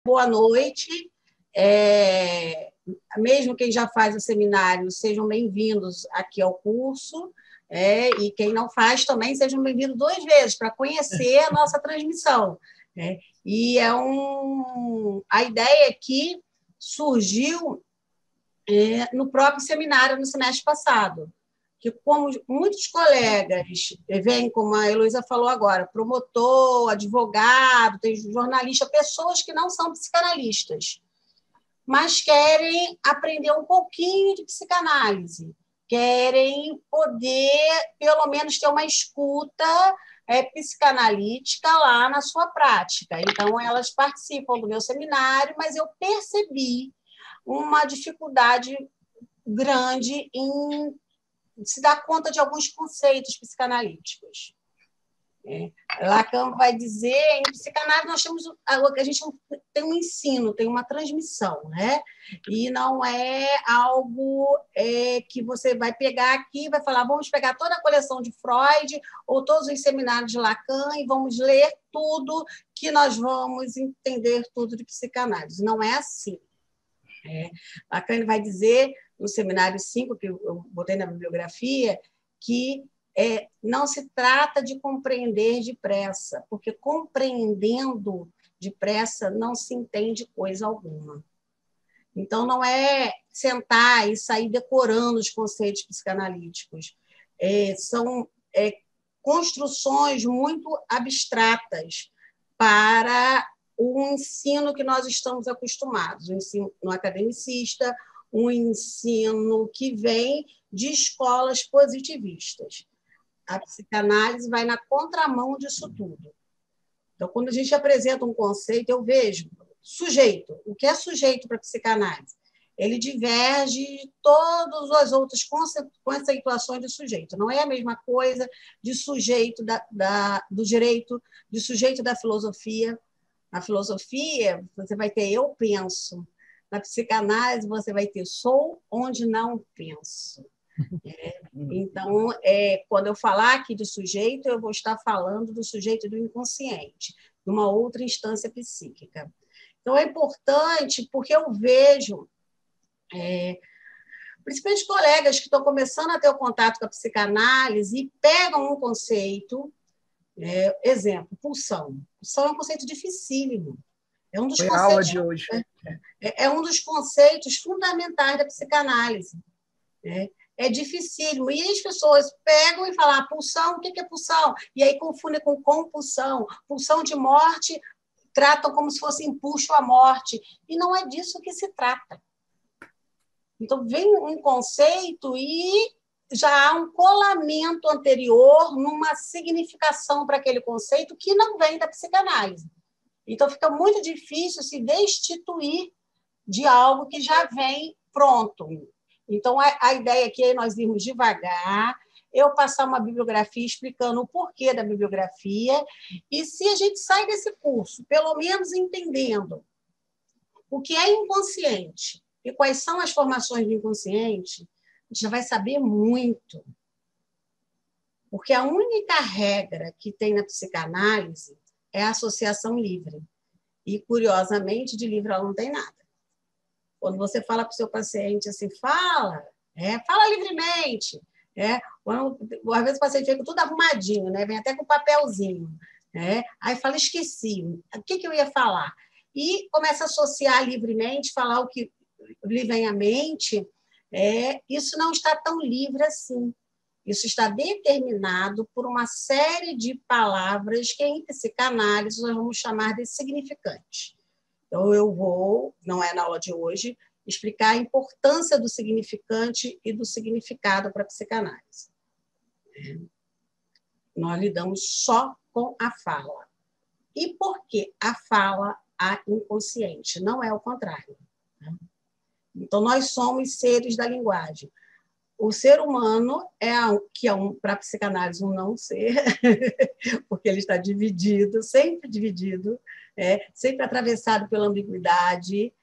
Boa noite. Mesmo quem já faz o seminário, sejam bem-vindos aqui ao curso, e quem não faz também, sejam bem-vindos 2 vezes, para conhecer a nossa transmissão. E a ideia aqui surgiu no próprio seminário, no semestre passado, que como muitos colegas vêm, como a Heloísa falou agora, promotor, advogado, tem jornalista, pessoas que não são psicanalistas, mas querem aprender um pouquinho de psicanálise, querem poder, pelo menos, ter uma escuta psicanalítica lá na sua prática. Então, elas participam do meu seminário, mas eu percebi uma dificuldade grande em se dar conta de alguns conceitos psicanalíticos. Lacan vai dizer, em psicanálise nós temos, a gente tem um ensino, tem uma transmissão, né? E não é algo que você vai pegar aqui e vai falar, vamos pegar toda a coleção de Freud ou todos os seminários de Lacan e vamos ler tudo que nós vamos entender tudo de psicanálise. Não é assim. Lacan vai dizer, no seminário 5, que eu botei na bibliografia, que não se trata de compreender depressa, porque compreendendo depressa não se entende coisa alguma. Então, não é sentar e sair decorando os conceitos psicanalíticos. São construções muito abstratas para o ensino que nós estamos acostumados, o ensino academicista, um ensino que vem de escolas positivistas. A psicanálise vai na contramão disso tudo. Então, quando a gente apresenta um conceito, eu vejo sujeito. O que é sujeito para a psicanálise? Ele diverge de todas as outras conceituações de sujeito. Não é a mesma coisa de sujeito do direito, de sujeito da filosofia. Na filosofia, você vai ter eu penso. Na psicanálise, você vai ter sou onde não penso. Então, quando eu falar aqui de sujeito, eu vou estar falando do sujeito do inconsciente, de uma outra instância psíquica. Então, é importante porque eu vejo, principalmente colegas que estão começando a ter o contato com a psicanálise e pegam um conceito, exemplo, pulsão. Pulsão é um conceito dificílimo. É um dos Foi conceitos, a aula de hoje. É um dos conceitos fundamentais da psicanálise. É dificílimo. E as pessoas pegam e falam, pulsão, o que é pulsão? E aí confundem com compulsão. Pulsão de morte, tratam como se fosse impulso à morte. E não é disso que se trata. Então, vem um conceito e já há um colamento anterior numa significação para aquele conceito que não vem da psicanálise. Então, fica muito difícil se destituir de algo que já vem pronto. Então, a ideia aqui é nós irmos devagar, eu passar uma bibliografia explicando o porquê da bibliografia, e se a gente sai desse curso, pelo menos entendendo o que é inconsciente e quais são as formações do inconsciente, a gente já vai saber muito. Porque a única regra que tem na psicanálise é a associação livre. E, curiosamente, de livre ela não tem nada. Quando você fala para o seu paciente assim, fala livremente. Às vezes o paciente vem com tudo arrumadinho, né? Vem até com papelzinho. Aí fala, esqueci, o que eu ia falar? E começa a associar livremente, falar o que lhe vem à mente. Isso não está tão livre assim. Isso está determinado por uma série de palavras que, em psicanálise, nós vamos chamar de significantes. Então, eu vou, não é na aula de hoje, explicar a importância do significante e do significado para a psicanálise. Nós lidamos só com a fala. E por que a fala a inconsciente? Não é o contrário. Então, nós somos seres da linguagem. O ser humano para a psicanálise, um não ser, porque ele está dividido, sempre dividido, sempre atravessado pela ambiguidade.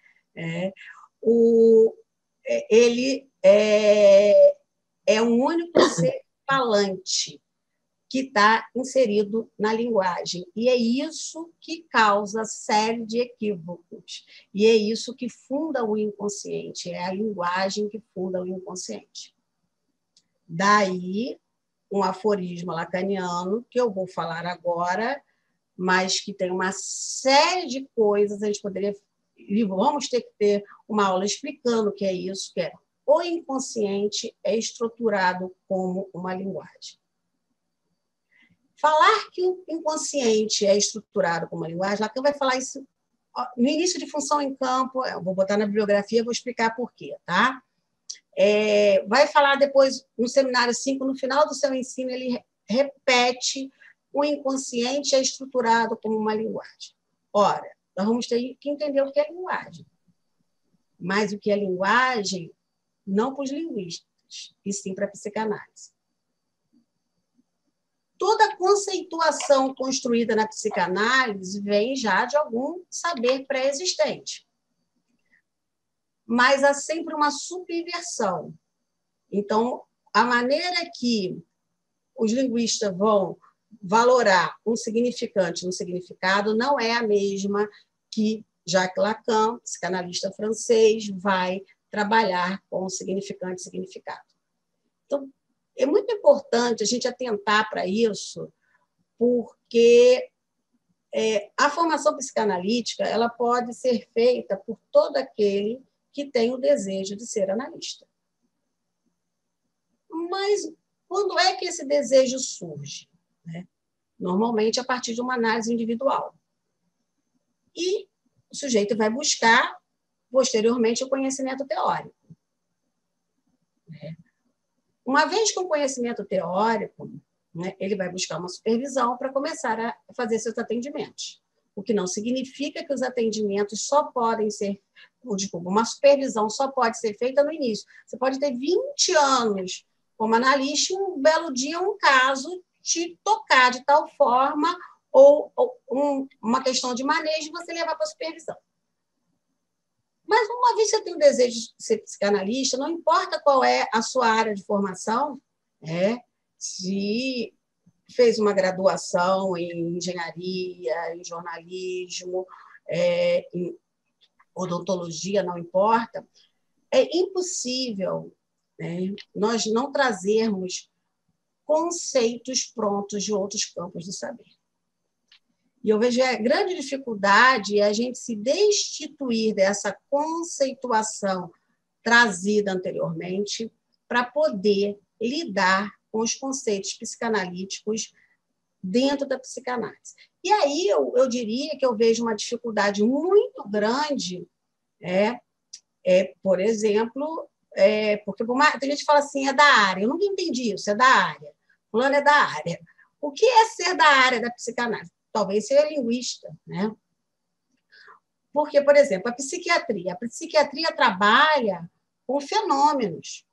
Ele é um único ser falante, que está inserido na linguagem. E é isso que causa série de equívocos. E é isso que funda o inconsciente, é a linguagem que funda o inconsciente. Daí, um aforismo lacaniano, que eu vou falar agora, mas que tem uma série de coisas, a gente poderia... E vamos ter que ter uma aula explicando o que é isso, que é o inconsciente é estruturado como uma linguagem. Falar que o inconsciente é estruturado como uma linguagem, Lacan vai falar isso no início de Função em Campo, eu vou botar na bibliografia, vou explicar por quê, tá? Vai falar depois, no Seminário 5, no final do seu ensino, ele repete o inconsciente é estruturado como uma linguagem. Ora, nós vamos ter que entender o que é linguagem. Mas o que é linguagem, não para os linguistas, e sim para a psicanálise. Toda conceituação construída na psicanálise vem já de algum saber pré-existente. Mas há sempre uma subversão. Então, a maneira que os linguistas vão valorar um significante no significado não é a mesma que Jacques Lacan, psicanalista francês, vai trabalhar com o significante e significado. Então, é muito importante a gente atentar para isso, porque a formação psicanalítica ela pode ser feita por todo aquele que tem o desejo de ser analista. Mas quando é que esse desejo surge? Normalmente a partir de uma análise individual. E o sujeito vai buscar, posteriormente, o conhecimento teórico. Uma vez com o conhecimento teórico, ele vai buscar uma supervisão para começar a fazer seus atendimentos. O que não significa que os atendimentos só podem ser... Desculpa, uma supervisão só pode ser feita no início. Você pode ter 20 anos como analista e um belo dia um caso te tocar de tal forma ou uma questão de manejo você levar para a supervisão. Mas uma vez que você tem o desejo de ser psicanalista, não importa qual é a sua área de formação, se fez uma graduação em engenharia, em jornalismo, em odontologia, não importa, é impossível nós não trazermos conceitos prontos de outros campos do saber. E eu vejo a grande dificuldade é a gente se destituir dessa conceituação trazida anteriormente para poder lidar com os conceitos psicanalíticos dentro da psicanálise. E aí eu diria que eu vejo uma dificuldade muito grande, por exemplo, porque tem gente que fala assim, é da área. Eu nunca entendi isso, é da área. Fulano é da área. O que é ser da área da psicanálise? Talvez ser linguista, Porque, por exemplo, a psiquiatria trabalha com fenômenos,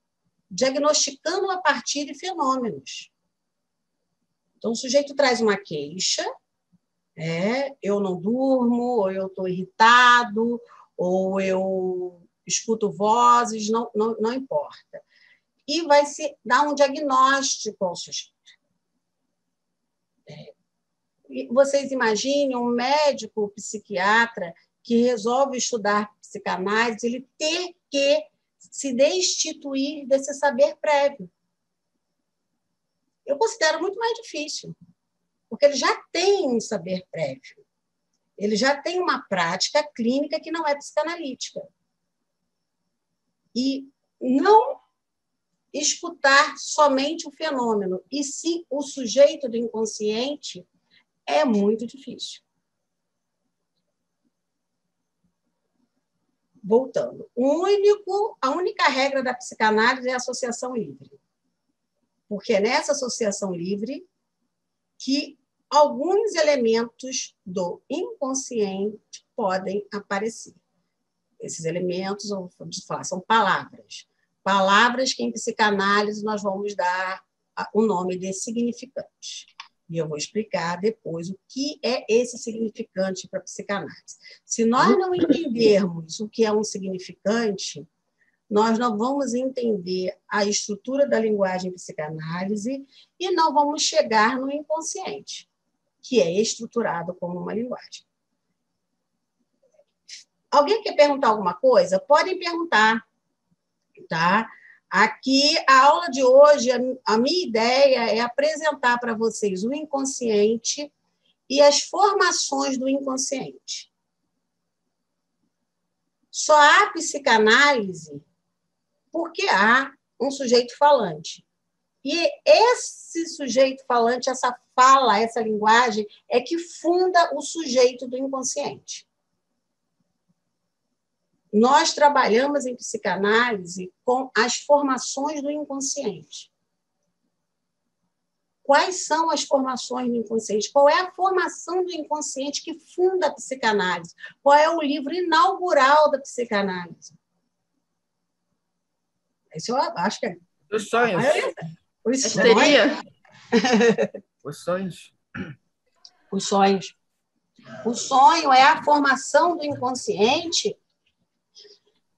diagnosticando a partir de fenômenos. Então, o sujeito traz uma queixa, eu não durmo, ou eu estou irritado, ou eu escuto vozes, não importa. E vai se dar um diagnóstico ao sujeito. Vocês imaginem um médico psiquiatra que resolve estudar psicanálise, ele ter que se destituir desse saber prévio. Eu considero muito mais difícil, porque ele já tem um saber prévio, ele já tem uma prática clínica que não é psicanalítica. E não escutar somente o fenômeno, e sim o sujeito do inconsciente, é muito difícil. Voltando, a única regra da psicanálise é a associação livre. Porque é nessa associação livre que alguns elementos do inconsciente podem aparecer. Esses elementos, vamos falar, são palavras. Palavras que em psicanálise nós vamos dar o nome de significantes. E eu vou explicar depois o que é esse significante para a psicanálise. Se nós não entendermos o que é um significante, nós não vamos entender a estrutura da linguagem psicanálise e não vamos chegar no inconsciente, que é estruturado como uma linguagem. Alguém quer perguntar alguma coisa? Podem perguntar, tá? Aqui, a aula de hoje, a minha ideia é apresentar para vocês o inconsciente e as formações do inconsciente. Só há psicanálise porque há um sujeito falante. E esse sujeito falante, essa fala, essa linguagem, é que funda o sujeito do inconsciente. Nós trabalhamos em psicanálise com as formações do inconsciente. Quais são as formações do inconsciente? Qual é a formação do inconsciente que funda a psicanálise? Qual é o livro inaugural da psicanálise? Isso eu acho que é... Os sonhos. Os sonhos. Os sonhos. Os sonhos. O sonho é a formação do inconsciente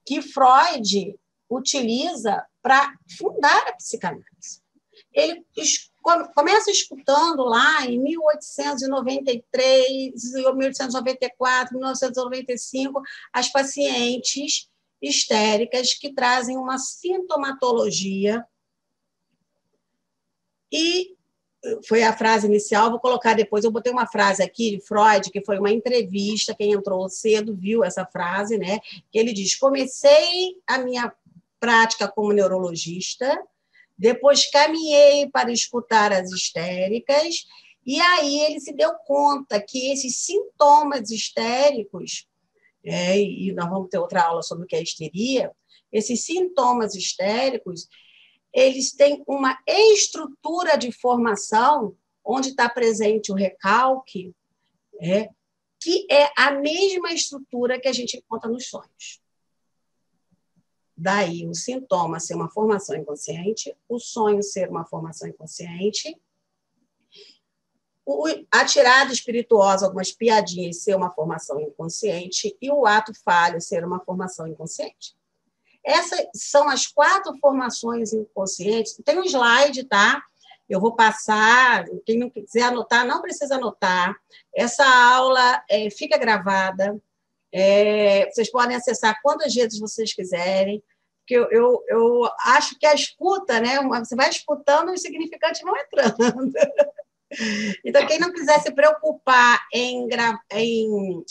que Freud utiliza para fundar a psicanálise. Ele começa escutando lá em 1893, 1894, 1995, as pacientes histéricas que trazem uma sintomatologia. E foi a frase inicial, vou colocar depois, eu botei uma frase aqui de Freud, que foi uma entrevista, quem entrou cedo viu essa frase, né? Que ele diz: comecei a minha prática como neurologista, depois caminhei para escutar as histéricas, e aí ele se deu conta que esses sintomas histéricos, e nós vamos ter outra aula sobre o que é histeria, esses sintomas histéricos, eles têm uma estrutura de formação onde está presente o recalque, que é a mesma estrutura que a gente encontra nos sonhos. Daí o sintoma ser uma formação inconsciente, o sonho ser uma formação inconsciente, a tirada espirituosa, algumas piadinhas, ser uma formação inconsciente, e o ato falho ser uma formação inconsciente. Essas são as 4 formações inconscientes. Tem um slide, tá? Eu vou passar. Quem não quiser anotar, não precisa anotar. Essa aula fica gravada. Vocês podem acessar quantas vezes vocês quiserem. Porque eu acho que a escuta, né? Você vai escutando e o significante não entrando. Então, quem não quiser se preocupar em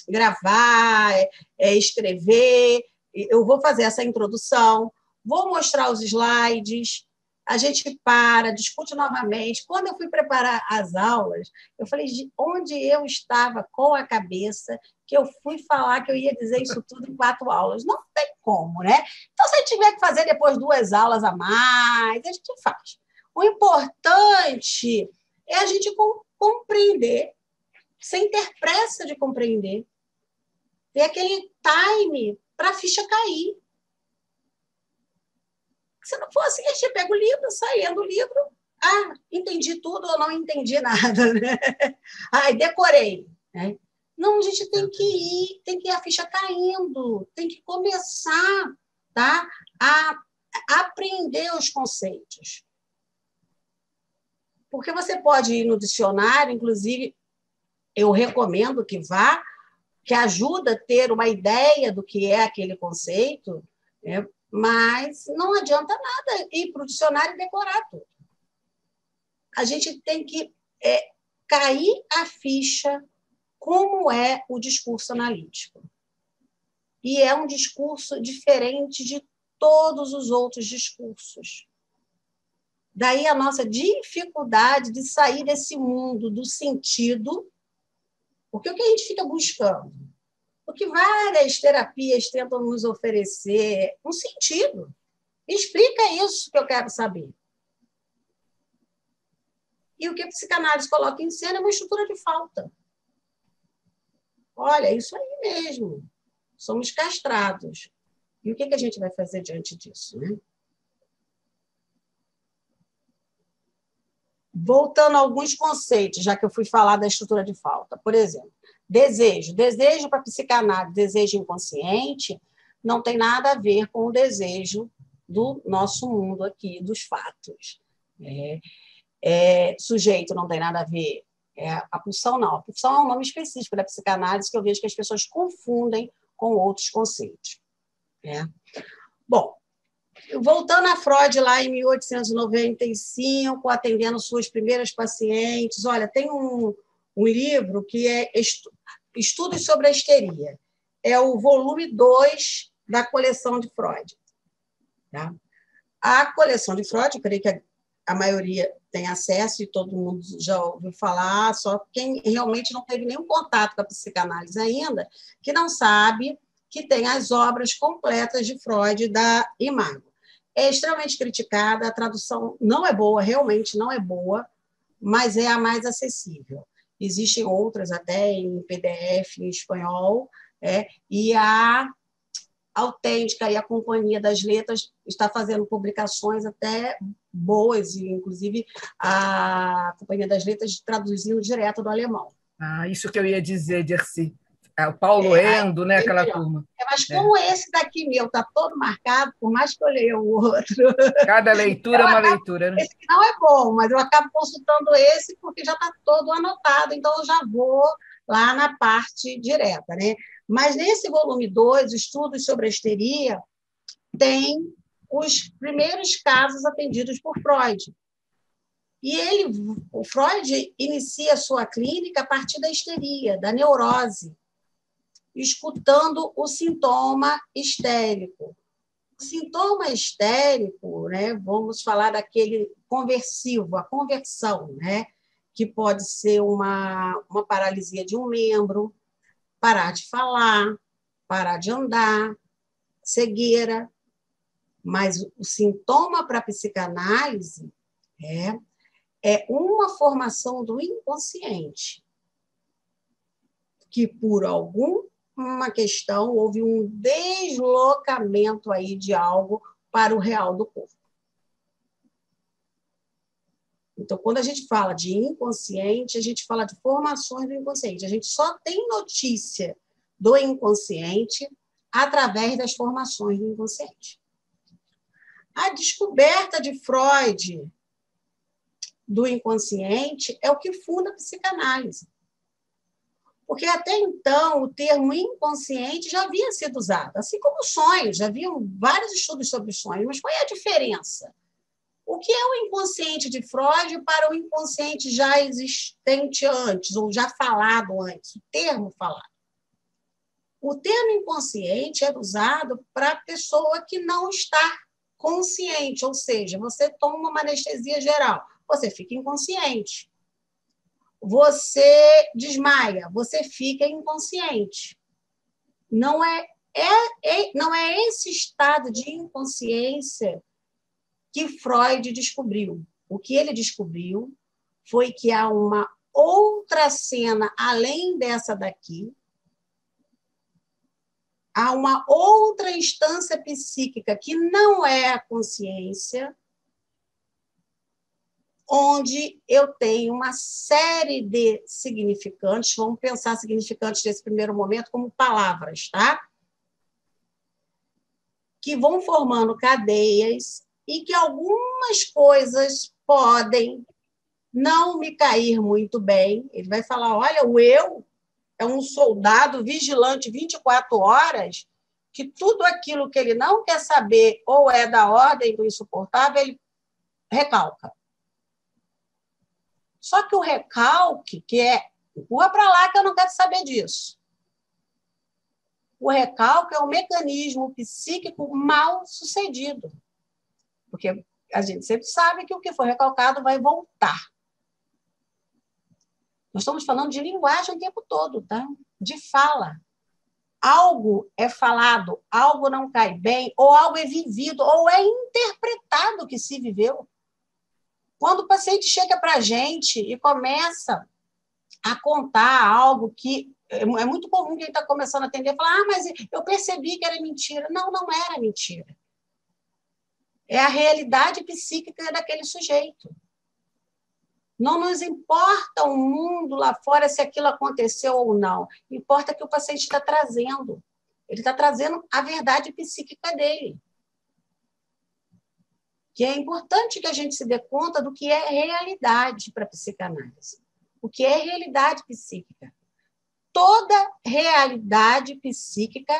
gravar, escrever, eu vou fazer essa introdução, vou mostrar os slides, a gente discute novamente. Quando eu fui preparar as aulas, eu falei, onde eu estava com a cabeça que eu fui falar que eu ia dizer isso tudo em 4 aulas? Não tem como, né? Então, se a gente tiver que fazer depois 2 aulas a mais, a gente faz. O importante é a gente compreender, sem ter pressa de compreender, ter aquele time para a ficha cair. Se não for assim, a gente pega o livro, saia do livro, entendi tudo ou não entendi nada, né? Decorei, né? Não, a gente tem que ir, tem que ir a ficha caindo, tem que começar, tá? A aprender os conceitos. Porque você pode ir no dicionário, inclusive, eu recomendo que vá, que ajuda a ter uma ideia do que é aquele conceito, né? Mas não adianta nada ir para o dicionário e decorar tudo. A gente tem que cair a ficha como é o discurso analítico. E é um discurso diferente de todos os outros discursos. Daí a nossa dificuldade de sair desse mundo do sentido, porque o que a gente fica buscando? O que várias terapias tentam nos oferecer, um sentido. Explica isso que eu quero saber. E o que a psicanálise coloca em cena é uma estrutura de falta. Olha, é isso aí mesmo. Somos castrados. E o que a gente vai fazer diante disso, né? Voltando a alguns conceitos, já que eu fui falar da estrutura de falta. Por exemplo, desejo. Desejo para psicanálise, desejo inconsciente, não tem nada a ver com o desejo do nosso mundo aqui, dos fatos. Sujeito não tem nada a ver. A pulsão não. A pulsão é um nome específico da psicanálise que eu vejo que as pessoas confundem com outros conceitos. Bom, voltando a Freud lá em 1895, atendendo suas primeiras pacientes, olha, tem um livro que é Estudos sobre a Histeria. É o volume 2 da coleção de Freud. Tá? A coleção de Freud, eu creio que a maioria tem acesso e todo mundo já ouviu falar, só quem realmente não teve nenhum contato com a psicanálise ainda, que não sabe que tem as obras completas de Freud da Imago. É extremamente criticada, a tradução não é boa, realmente não é boa, mas é a mais acessível. Existem outras até em PDF, em espanhol, e a Autêntica e a Companhia das Letras está fazendo publicações até boas, e inclusive a Companhia das Letras traduzindo direto do alemão. Isso que eu ia dizer, Dirce. O Paulo Endo, né, aquela turma. Mas como esse daqui meu está todo marcado, por mais que eu leia o outro... Cada leitura é uma leitura, né? Esse não é bom, mas eu acabo consultando esse porque já está todo anotado, então eu já vou lá na parte direta, né? Mas nesse volume 2, Estudos sobre a Histeria, tem os primeiros casos atendidos por Freud. E o Freud inicia a sua clínica a partir da histeria, da neurose, escutando o sintoma histérico. O sintoma histérico, né, vamos falar daquele conversivo, a conversão, né, que pode ser uma paralisia de um membro, parar de falar, parar de andar, cegueira. Mas o sintoma para a psicanálise é uma formação do inconsciente, que por alguma questão houve um deslocamento aí de algo para o real do corpo. Então, quando a gente fala de inconsciente, a gente fala de formações do inconsciente. A gente só tem notícia do inconsciente através das formações do inconsciente. A descoberta de Freud do inconsciente é o que funda a psicanálise. Porque até então o termo inconsciente já havia sido usado, assim como sonhos, já haviam vários estudos sobre sonhos, mas qual é a diferença? O que é o inconsciente de Freud para o inconsciente já existente antes, ou já falado antes, o termo falado? O termo inconsciente era usado para a pessoa que não está consciente, ou seja, você toma uma anestesia geral, você fica inconsciente. Você desmaia, você fica inconsciente. Não é esse estado de inconsciência que Freud descobriu. O que ele descobriu foi que há uma outra cena além dessa daqui, há uma outra instância psíquica que não é a consciência, onde eu tenho uma série de significantes, vamos pensar significantes nesse primeiro momento como palavras, tá? Que vão formando cadeias e que algumas coisas podem não me cair muito bem. Ele vai falar, olha, o eu é um soldado vigilante 24 horas, que tudo aquilo que ele não quer saber ou é da ordem do insuportável, ele recalca. Só que o recalque, que empurra para lá que eu não quero saber disso. O recalque é um mecanismo psíquico mal sucedido. Porque a gente sempre sabe que o que for recalcado vai voltar. Nós estamos falando de linguagem o tempo todo, tá? De fala. Algo é falado, algo não cai bem, ou algo é vivido, ou é interpretado que se viveu. Quando o paciente chega para a gente e começa a contar algo que é muito comum quem está começando a atender falar, mas eu percebi que era mentira. Não, não era mentira. É a realidade psíquica daquele sujeito. Não nos importa o mundo lá fora, se aquilo aconteceu ou não. Importa que o paciente está trazendo. Ele está trazendo a verdade psíquica dele. Que é importante que a gente se dê conta do que é realidade para a psicanálise. O que é realidade psíquica? Toda realidade psíquica,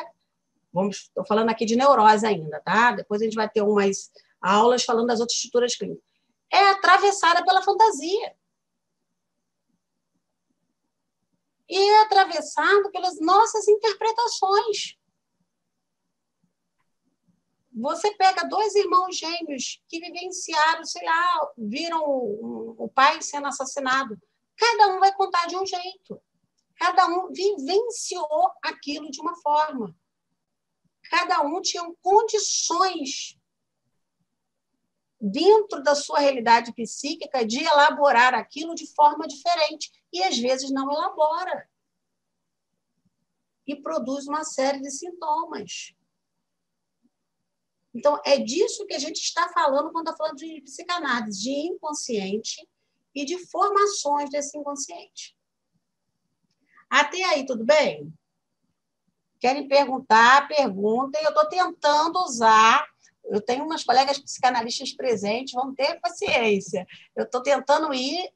estou falando aqui de neurose ainda, tá? Depois a gente vai ter umas aulas falando das outras estruturas clínicas. É atravessada pela fantasia. E é atravessado pelas nossas interpretações. Você pega dois irmãos gêmeos que vivenciaram, sei lá, viram o pai sendo assassinado. Cada um vai contar de um jeito. Cada um vivenciou aquilo de uma forma. Cada um tinha condições dentro da sua realidade psíquica de elaborar aquilo de forma diferente. E, às vezes, não elabora. E produz uma série de sintomas. Então, é disso que a gente está falando quando está falando de psicanálise, de inconsciente e de formações desse inconsciente. Até aí, tudo bem? Querem perguntar? Perguntem. Eu estou tentando usar... Eu tenho umas colegas psicanalistas presentes, vão ter paciência. Eu estou tentando ir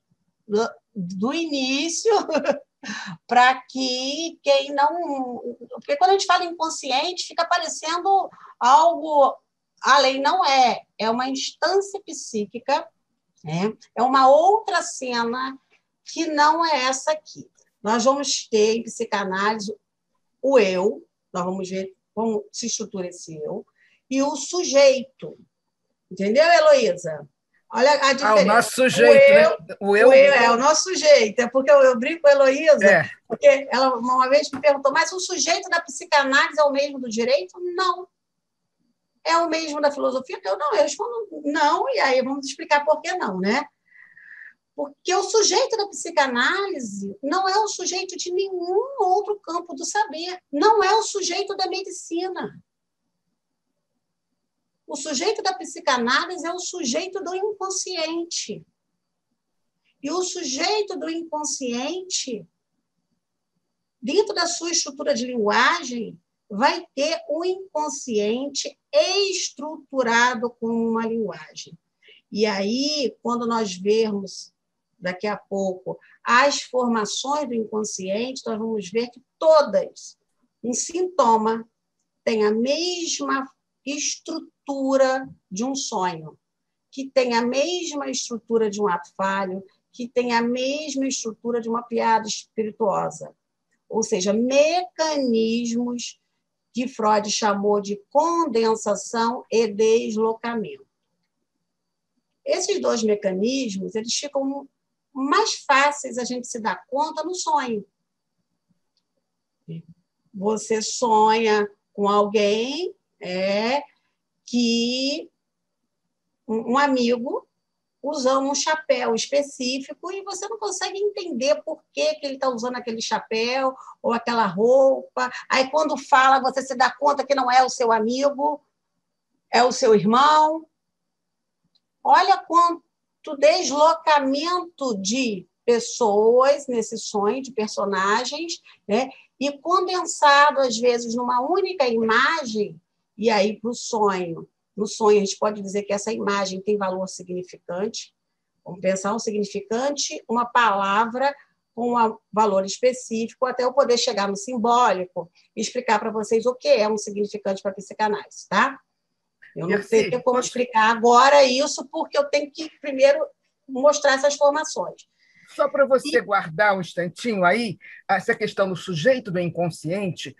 do início para que quem não... Porque quando a gente fala inconsciente, fica parecendo algo além, não é. É uma instância psíquica, né? É uma outra cena que não é essa aqui. Nós vamos ter em psicanálise o eu, nós vamos ver como se estrutura esse eu, e o sujeito. Entendeu, Heloísa? Olha a diferença. O nosso sujeito, né? O eu é o nosso sujeito. É porque eu brinco com a Heloísa, porque ela uma vez me perguntou, mas o sujeito da psicanálise é o mesmo do direito? Não. É o mesmo da filosofia? Eu respondo não, e aí vamos explicar por que não, né? Porque o sujeito da psicanálise não é o sujeito de nenhum outro campo do saber. Não é o sujeito da medicina. O sujeito da psicanálise é o sujeito do inconsciente. E o sujeito do inconsciente, dentro da sua estrutura de linguagem, vai ter o inconsciente estruturado como uma linguagem. E aí, quando nós vermos daqui a pouco as formações do inconsciente, nós vamos ver que todas, um sintoma, tem a mesma estrutura de um sonho, que tem a mesma estrutura de um ato falho, que tem a mesma estrutura de uma piada espirituosa. Ou seja, mecanismos que Freud chamou de condensação e deslocamento. Esses dois mecanismos, eles ficam mais fáceis a gente se dar conta no sonho. Você sonha com alguém que um amigo usando um chapéu específico e você não consegue entender por que ele está usando aquele chapéu ou aquela roupa. Aí, quando fala, você se dá conta que não é o seu amigo, é o seu irmão. Olha quanto deslocamento de pessoas nesse sonho, de personagens, né? E condensado, às vezes, numa única imagem, e aí, para o sonho. No sonho, a gente pode dizer que essa imagem tem valor significante. Vamos pensar um significante, uma palavra com um valor específico, até eu poder chegar no simbólico e explicar para vocês o que é um significante para a psicanálise, tá? Eu não sei como explicar agora isso, porque eu tenho que primeiro mostrar essas formações. Só para você guardar um instantinho aí, essa questão do sujeito do inconsciente,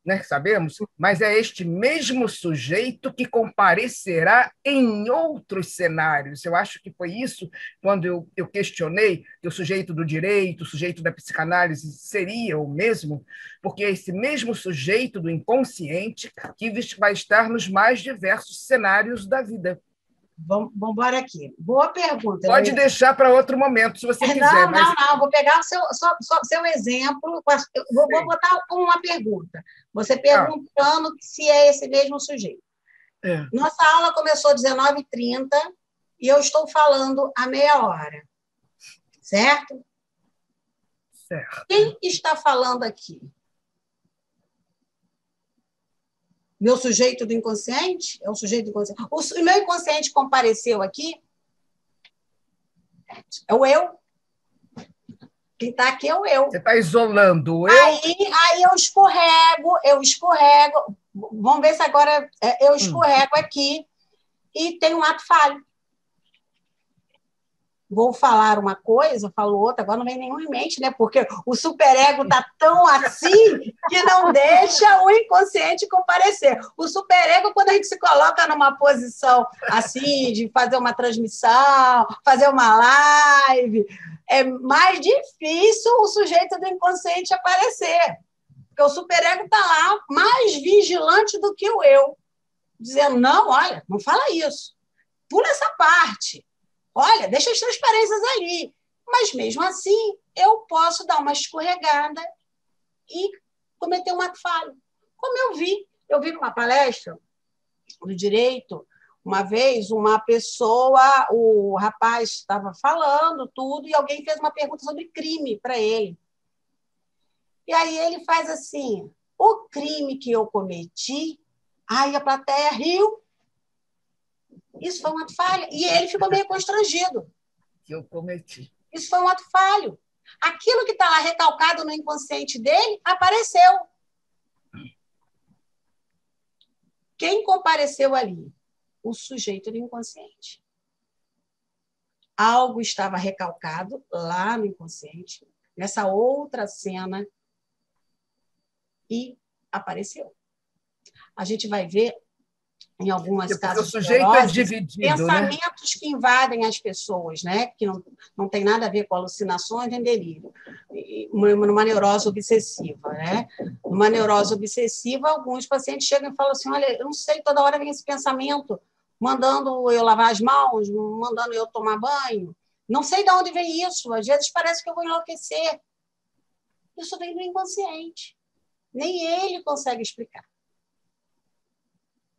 né, sabemos, mas é este mesmo sujeito que comparecerá em outros cenários. Eu acho que foi isso quando eu questionei que o sujeito do direito, o sujeito da psicanálise seria o mesmo, porque é esse mesmo sujeito do inconsciente que vai estar nos mais diversos cenários da vida. Vamos embora aqui. Boa pergunta. Pode deixar para outro momento, se você quiser. Não. Vou pegar o seu exemplo. Vou botar como uma pergunta. Você perguntando se é esse mesmo sujeito. Nossa aula começou às 19h30 e eu estou falando há meia hora. Certo? Certo. Quem está falando aqui? Meu sujeito do inconsciente? É o sujeito do inconsciente. O meu inconsciente compareceu aqui, é o eu. Quem está aqui é o eu. Você está isolando o eu? Aí eu escorrego. Vamos ver se agora eu escorrego aqui e tem um ato falho. Vou falar uma coisa, falo outra, agora não vem nenhum em mente, né? Porque o superego está tão assim que não deixa o inconsciente comparecer. O superego, quando a gente se coloca numa posição assim, de fazer uma transmissão, fazer uma live, é mais difícil o sujeito do inconsciente aparecer. Porque o superego está lá mais vigilante do que o eu, dizendo, não, olha, não fala isso, pula essa parte. Olha, deixa as transparências ali. Mas, mesmo assim, eu posso dar uma escorregada e cometer um ato falho. Como eu vi numa palestra do direito, uma vez, uma pessoa, o rapaz estava falando tudo e alguém fez uma pergunta sobre crime para ele. E aí ele faz assim, o crime que eu cometi, aí a plateia riu. Isso foi um ato falho. E ele ficou meio constrangido. Que eu cometi. Isso foi um ato falho. Aquilo que está lá recalcado no inconsciente dele apareceu. Quem compareceu ali? O sujeito do inconsciente. Algo estava recalcado lá no inconsciente, nessa outra cena, e apareceu. A gente vai ver em algumas casos o sujeito é neuroses, dividido, pensamentos, né? Que invadem as pessoas, né? Que não tem nada a ver com alucinações nem delírio, numa neurose obsessiva, né? Numa neurose obsessiva, alguns pacientes chegam e falam assim, olha, eu não sei, toda hora vem esse pensamento, mandando eu lavar as mãos, mandando eu tomar banho, não sei de onde vem isso, às vezes parece que eu vou enlouquecer. Isso vem do inconsciente, nem ele consegue explicar.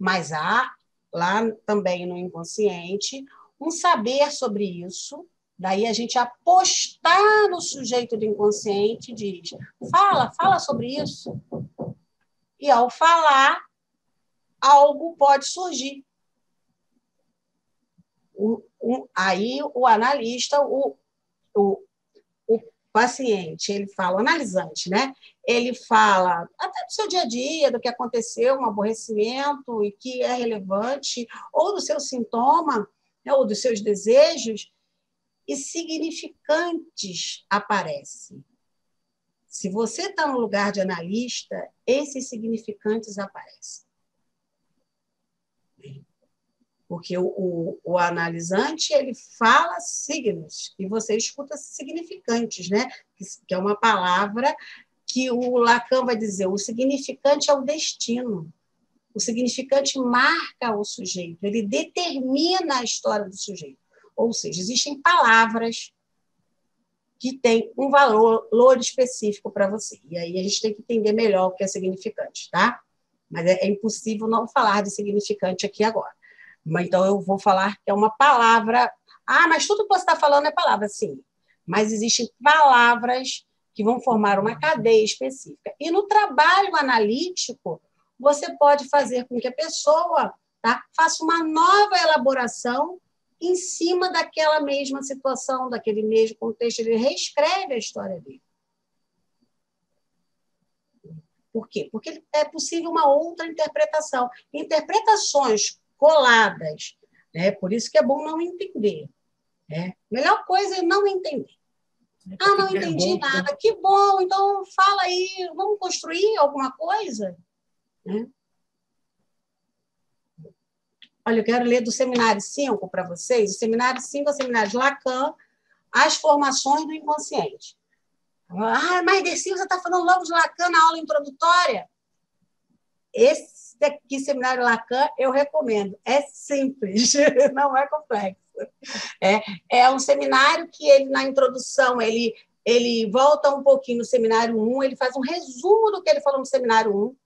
Mas há, lá também no inconsciente, um saber sobre isso, daí a gente apostar no sujeito do inconsciente, diz, fala sobre isso. E ao falar, algo pode surgir. Aí o analista, o paciente, ele fala, o analisante, né? Ele fala até do seu dia a dia, do que aconteceu, um aborrecimento e que é relevante, ou do seu sintoma, né? Ou dos seus desejos, e significantes aparecem. Se você está no lugar de analista, esses significantes aparecem. Porque o analisante, ele fala signos, e você escuta significantes, né? Que é uma palavra que o Lacan vai dizer, o significante é o destino. O significante marca o sujeito, ele determina a história do sujeito. Ou seja, existem palavras que têm um valor específico para você. E aí a gente tem que entender melhor o que é significante, tá? Mas é impossível não falar de significante aqui agora. Então, eu vou falar que é uma palavra... mas tudo que você está falando é palavra, sim. Mas existem palavras que vão formar uma cadeia específica. E no trabalho analítico, você pode fazer com que a pessoa, tá, faça uma nova elaboração em cima daquela mesma situação, daquele mesmo contexto. Ele reescreve a história dele. Por quê? Porque é possível uma outra interpretação. Interpretações coladas, né? Por isso que é bom não entender. Né? Melhor coisa é não entender. Não entendi nada. Que bom, então fala aí, vamos construir alguma coisa? Né? Olha, eu quero ler do Seminário 5 para vocês. O Seminário 5 é o Seminário de Lacan, As Formações do Inconsciente. Mas Dercy, você está falando logo de Lacan na aula introdutória? Esse aqui, Seminário Lacan, eu recomendo. É simples, não é complexo. É um seminário que ele, na introdução, ele volta um pouquinho no Seminário 1, ele faz um resumo do que ele falou no Seminário 1,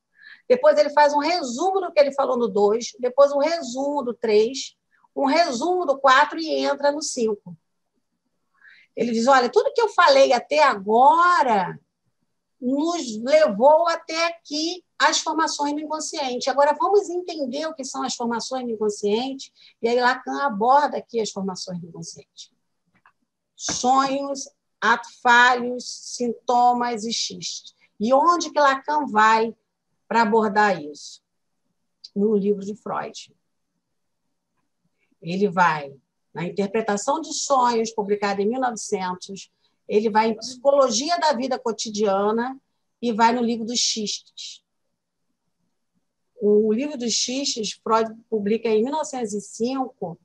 depois ele faz um resumo do que ele falou no 2, depois um resumo do 3, um resumo do 4 e entra no 5. Ele diz, olha, tudo que eu falei até agora nos levou até aqui as formações do inconsciente. Agora, vamos entender o que são as formações do inconsciente, e aí Lacan aborda aqui as formações do inconsciente. Sonhos, atos falhos, sintomas e xistes. E onde que Lacan vai para abordar isso? No livro de Freud. Ele vai na Interpretação de Sonhos, publicado em 1900, ele vai em Psicologia da Vida Cotidiana e vai no livro dos xistes. O livro dos xistes, Freud publica em 1905,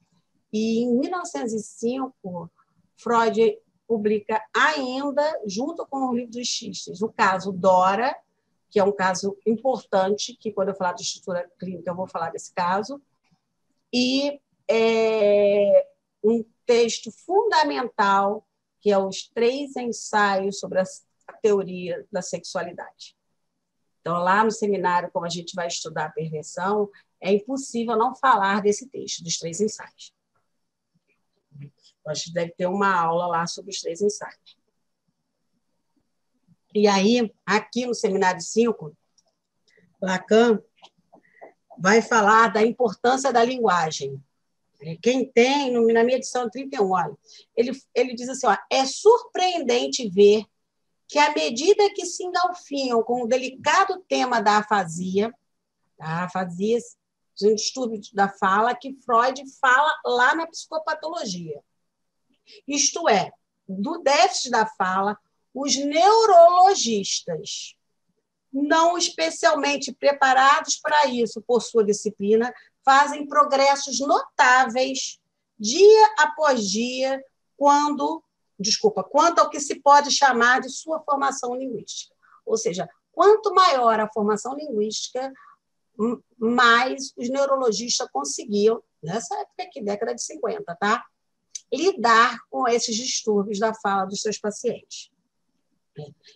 e em 1905, Freud publica ainda, junto com o livro dos xistes, o caso Dora, que é um caso importante, que quando eu falar de estrutura clínica eu vou falar desse caso, e um texto fundamental, que é os 3 ensaios sobre a teoria da sexualidade. Então, lá no seminário, como a gente vai estudar a perversão, é impossível não falar desse texto, dos 3 ensaios. A gente deve ter uma aula lá sobre os 3 ensaios. E aí, aqui no seminário 5, Lacan vai falar da importância da linguagem. Quem tem, na minha edição 31, olha, ele diz assim, ó, é surpreendente ver que, à medida que se engalfinham com o delicado tema da afasia, um distúrbio da fala, que Freud fala lá na psicopatologia. Isto é, do déficit da fala, os neurologistas, não especialmente preparados para isso por sua disciplina, fazem progressos notáveis dia após dia quanto ao que se pode chamar de sua formação linguística. Ou seja, quanto maior a formação linguística, mais os neurologistas conseguiam, nessa época aqui, década de 50, tá? Lidar com esses distúrbios da fala dos seus pacientes.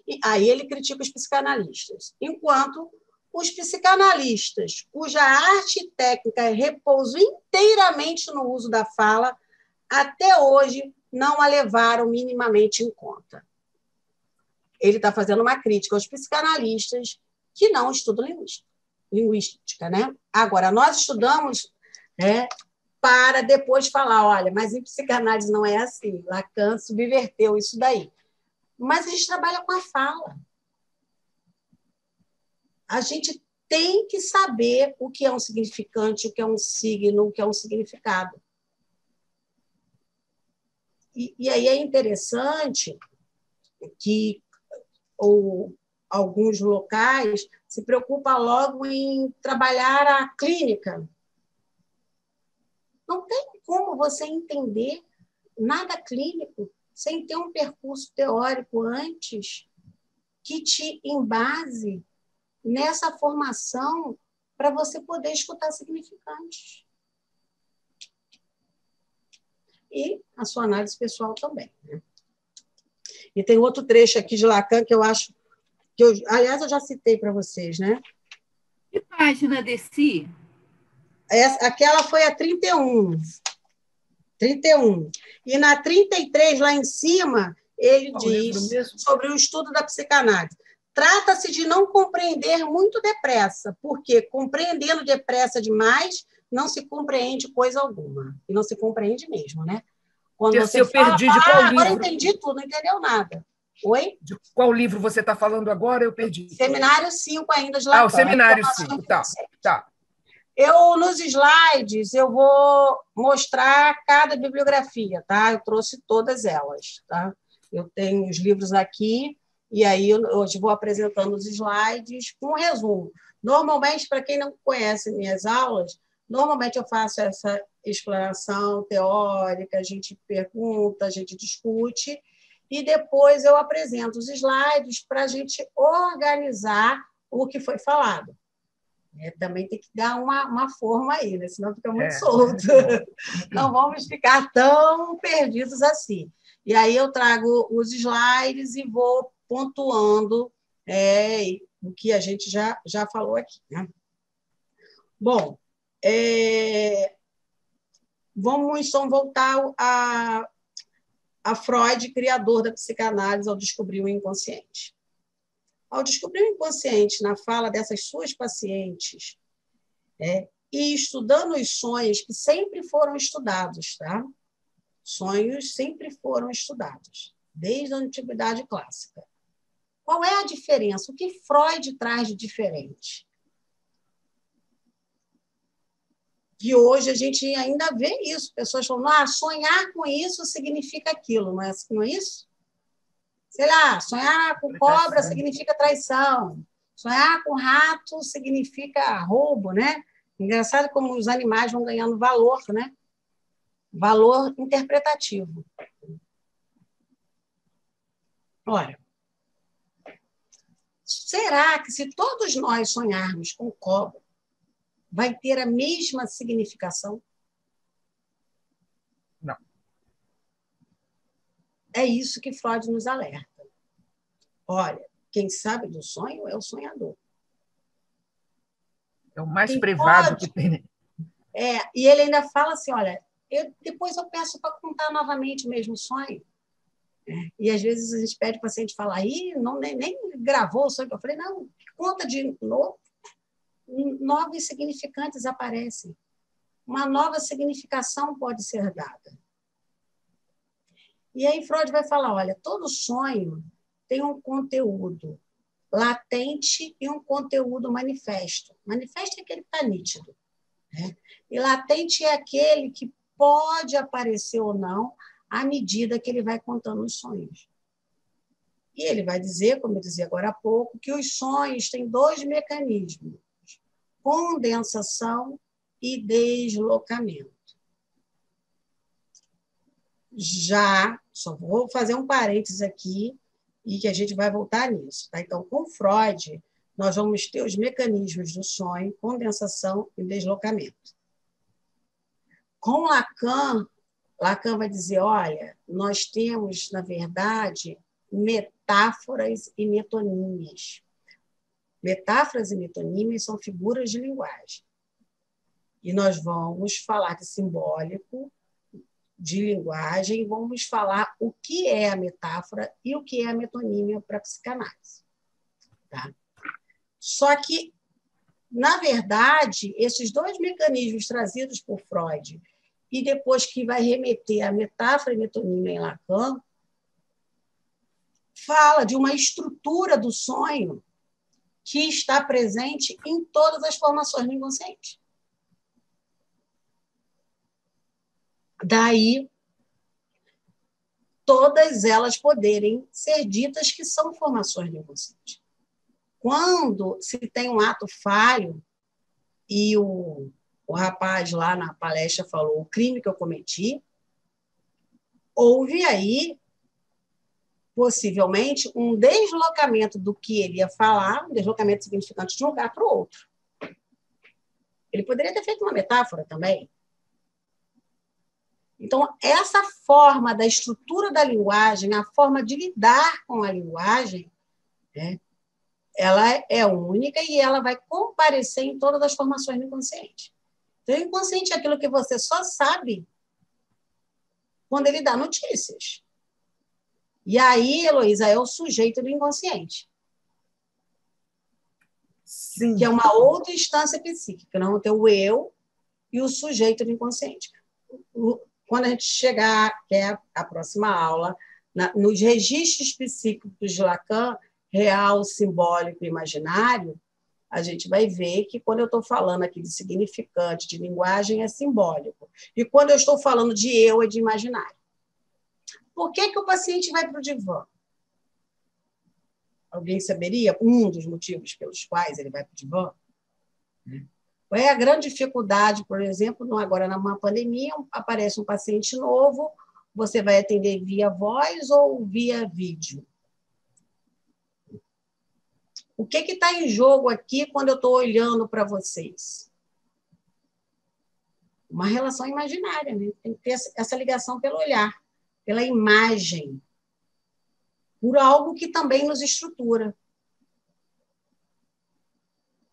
E aí ele critica os psicanalistas, enquanto os psicanalistas, cuja arte e técnica repousam inteiramente no uso da fala, até hoje não a levaram minimamente em conta. Ele está fazendo uma crítica aos psicanalistas que não estudam linguística, né? Agora, nós estudamos para depois falar, olha, mas em psicanálise não é assim, Lacan subverteu isso daí. Mas a gente trabalha com a fala. A gente tem que saber o que é um significante, o que é um signo, o que é um significado. E aí é interessante que alguns locais se preocupam logo em trabalhar a clínica. Não tem como você entender nada clínico sem ter um percurso teórico antes que te embase nessa formação para você poder escutar significantes. E a sua análise pessoal também. Né? E tem outro trecho aqui de Lacan que eu acho... aliás, eu já citei para vocês, né? Que página desse? Aquela foi a 31. 31. E na 33, lá em cima, ele diz sobre o estudo da psicanálise. Trata-se de não compreender muito depressa, porque compreendendo depressa demais, não se compreende coisa alguma. E não se compreende mesmo, né? Quando você eu perdi de qual livro? Agora entendi tudo, não entendeu nada. Oi? De qual livro você está falando agora? Eu perdi. Seminário 5 ainda de Lacan. O Seminário 5, tá. Nos slides, eu vou mostrar cada bibliografia, tá? Eu trouxe todas elas, tá? Eu tenho os livros aqui, e aí hoje vou apresentando os slides com um resumo. Normalmente, para quem não conhece minhas aulas, normalmente eu faço essa exploração teórica, a gente pergunta, a gente discute, e depois eu apresento os slides para a gente organizar o que foi falado. Também tem que dar uma forma aí, né? Senão fica muito solto. Não vamos ficar tão perdidos assim. E aí eu trago os slides e vou pontuando o que a gente já falou aqui. Né? Bom, vamos então voltar a Freud, criador da psicanálise, ao descobrir o inconsciente. Ao descobrir o inconsciente na fala dessas suas pacientes, e estudando os sonhos que sempre foram estudados, tá? Sonhos sempre foram estudados, desde a antiguidade clássica. Qual é a diferença? O que Freud traz de diferente? Que hoje a gente ainda vê isso. Pessoas falam, sonhar com isso significa aquilo, não é isso? Sei lá, sonhar com cobra significa traição. Sonhar com rato significa roubo, né? Engraçado como os animais vão ganhando valor, né? Valor interpretativo. Olha, será que se todos nós sonharmos com cobra, vai ter a mesma significação? Não. É isso que Freud nos alerta. Olha, quem sabe do sonho é o sonhador. É o mais privado que tem. E ele ainda fala assim, olha, depois eu peço para contar novamente o mesmo sonho. E às vezes a gente pede para o paciente falar, nem gravou o sonho. Eu falei, não, conta de novo. Novos significantes aparecem. Uma nova significação pode ser dada. E aí Freud vai falar, olha, todo sonho tem um conteúdo latente e um conteúdo manifesto. Manifesto é aquele que está nítido. Né? E latente é aquele que pode aparecer ou não à medida que ele vai contando os sonhos. E ele vai dizer, como eu dizia agora há pouco, que os sonhos têm 2 mecanismos: condensação e deslocamento. Só vou fazer um parênteses aqui e que a gente vai voltar nisso. Tá? Então, com Freud, nós vamos ter os mecanismos do sonho, condensação e deslocamento. Com Lacan vai dizer, olha, nós temos, na verdade, metáforas e metonímias. Metáforas e metonímias são figuras de linguagem. E nós vamos falar de simbólico, de linguagem, e vamos falar o que é a metáfora e o que é a metonímia para a psicanálise. Tá? Só que, na verdade, esses 2 mecanismos trazidos por Freud, e depois que vai remeter a metáfora e metonímia em Lacan, fala de uma estrutura do sonho que está presente em todas as formações do inconsciente. Daí, todas elas poderem ser ditas que são formações do inconsciente. Quando se tem um ato falho, e o rapaz lá na palestra falou o crime que eu cometi, houve aí, possivelmente, um deslocamento do que ele ia falar, um deslocamento significante de um lugar para o outro. Ele poderia ter feito uma metáfora também. Então, essa forma da estrutura da linguagem, a forma de lidar com a linguagem, né, ela é única e ela vai comparecer em todas as formações do inconsciente. Então, o inconsciente é aquilo que você só sabe quando ele dá notícias. E aí, Heloísa, é o sujeito do inconsciente. Sim. Que é uma outra instância psíquica, não tem o eu e o sujeito do inconsciente. Quando a gente chegar, que é a próxima aula, nos registros psíquicos de Lacan, real, simbólico e imaginário, a gente vai ver que quando eu estou falando aqui de significante, de linguagem, é simbólico. E quando eu estou falando de eu, é de imaginário. Por que o paciente vai para o divã? Alguém saberia um dos motivos pelos quais ele vai para o divã? Qual é a grande dificuldade, por exemplo, agora numa pandemia, aparece um paciente novo, você vai atender via voz ou via vídeo? O que está em jogo aqui quando eu estou olhando para vocês? Uma relação imaginária, né? Tem que ter essa ligação pelo olhar, pela imagem, por algo que também nos estrutura.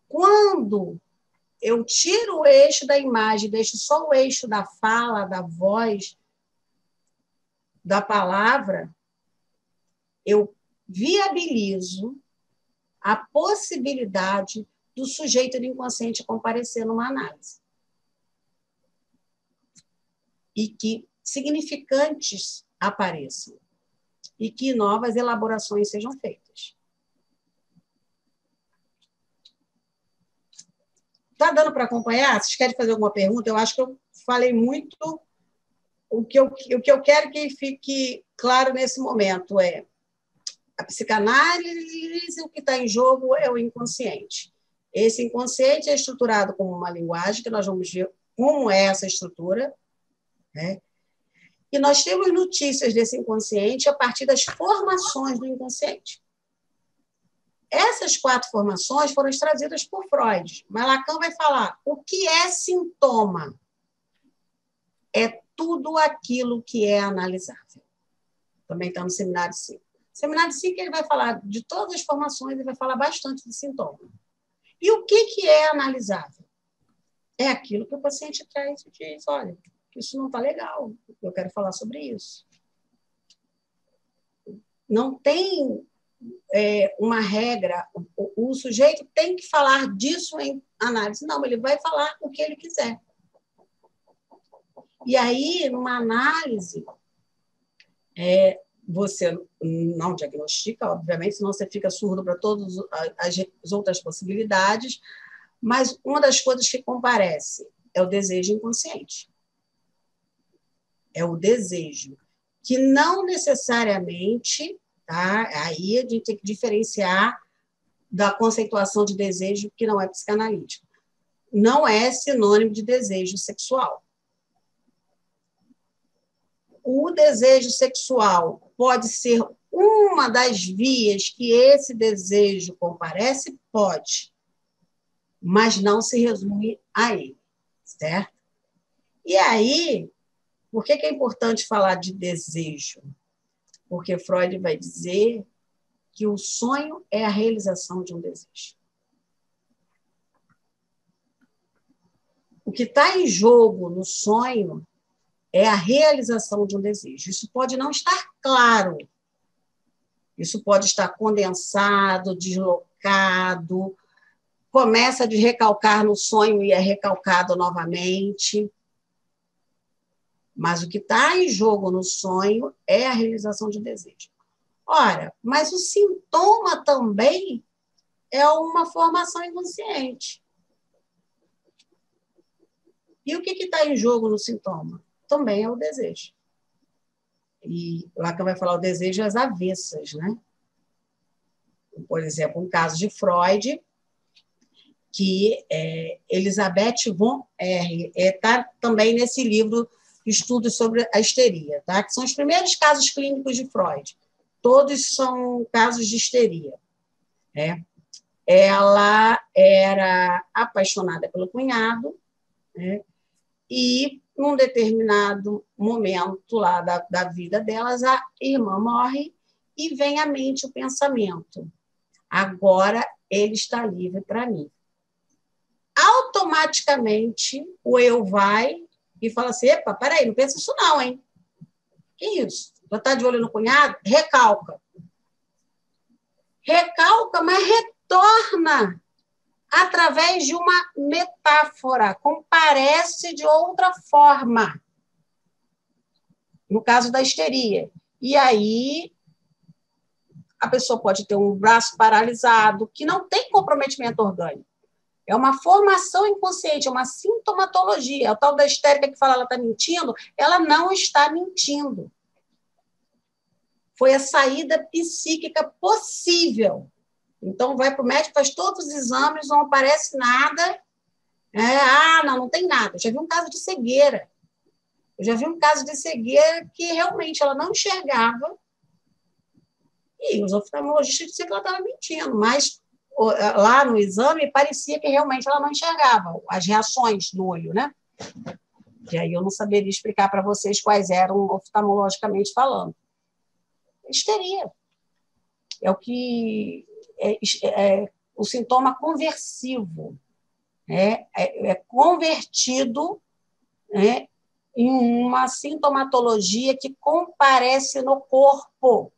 Quando eu tiro o eixo da imagem, deixo só o eixo da fala, da voz, da palavra, eu viabilizo a possibilidade do sujeito do inconsciente comparecer numa análise. E que significantes apareçam. E que novas elaborações sejam feitas. Está dando para acompanhar? Vocês querem fazer alguma pergunta? Eu acho que eu falei muito. O que eu quero que fique claro nesse momento é a psicanálise, o que está em jogo é o inconsciente. Esse inconsciente é estruturado como uma linguagem, que nós vamos ver como é essa estrutura, né? E nós temos notícias desse inconsciente a partir das formações do inconsciente. Essas 4 formações foram trazidas por Freud, mas Lacan vai falar o que é sintoma. É tudo aquilo que é analisável. Também está no seminário 5. No seminário 5 ele vai falar de todas as formações e vai falar bastante de sintoma. E o que é analisável? É aquilo que o paciente traz e diz, olha, isso não está legal, eu quero falar sobre isso. Não tem uma regra, o sujeito tem que falar disso em análise. Não, ele vai falar o que ele quiser. E aí, numa análise, você não diagnostica, obviamente, senão você fica surdo para todas as outras possibilidades, mas uma das coisas que comparece é o desejo inconsciente. É o desejo, que não necessariamente, tá? Aí a gente tem que diferenciar da conceituação de desejo que não é psicanalítico. Não é sinônimo de desejo sexual. O desejo sexual pode ser uma das vias que esse desejo comparece? Pode, mas não se resume a ele, certo? E aí, por que é importante falar de desejo? Porque Freud vai dizer que o sonho é a realização de um desejo. O que está em jogo no sonho é a realização de um desejo. Isso pode não estar claro. Isso pode estar condensado, deslocado, começa de recalcar no sonho e é recalcado novamente. Mas o que está em jogo no sonho é a realização de um desejo. Ora, mas o sintoma também é uma formação inconsciente. E o que está em jogo no sintoma? Também é o desejo. E Lacan vai falar o desejo às avessas, né? Por exemplo, um caso de Freud, que Elisabeth von R. Está também nesse livro Estudos sobre a Histeria, tá? Que são os primeiros casos clínicos de Freud. Todos são casos de histeria. Né? Ela era apaixonada pelo cunhado, né? E, num determinado momento lá da vida delas, a irmã morre e vem à mente o pensamento. Agora ele está livre para mim. Automaticamente, o eu vai e fala assim, epa, peraí, não pensa isso não, hein? Que isso? Já está de olho no cunhado? Recalca. Recalca, mas retorna através de uma metáfora, comparece de outra forma. No caso da histeria. E aí, a pessoa pode ter um braço paralisado, que não tem comprometimento orgânico. É uma formação inconsciente, é uma sintomatologia. É o tal da histérica que fala ela está mentindo, ela não está mentindo. Foi a saída psíquica possível. Então, vai para o médico, faz todos os exames, não aparece nada. Não tem nada. Eu já vi um caso de cegueira. Que realmente ela não enxergava. E os oftalmologistas diziam que ela estava mentindo, mas lá no exame parecia que realmente ela não enxergava as reações no olho, né? E aí eu não saberia explicar para vocês quais eram oftalmologicamente falando. Histeria. É o que o sintoma conversivo. É convertido, né, em uma sintomatologia que comparece no corpo.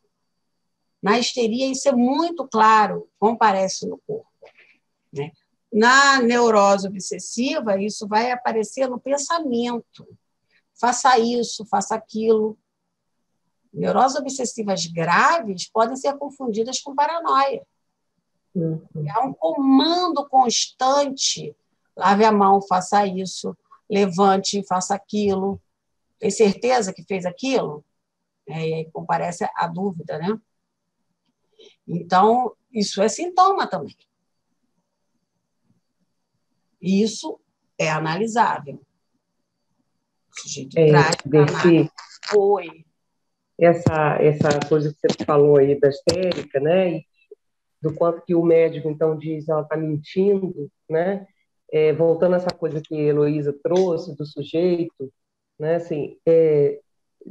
Na histeria, isso é muito claro, comparece no corpo, né? Na neurose obsessiva, isso vai aparecer no pensamento. Faça isso, faça aquilo. Neuroses obsessivas graves podem ser confundidas com paranoia. É um comando constante. Lave a mão, faça isso. Levante, faça aquilo. Tem certeza que fez aquilo? E aí comparece a dúvida, né? Então, isso é sintoma também. E isso é analisável. O sujeito traz para análise. Foi. Essa coisa que você falou aí da histérica, né? E do quanto que o médico, então, diz ela está mentindo, né? Voltando a essa coisa que a Heloísa trouxe do sujeito, né? Assim,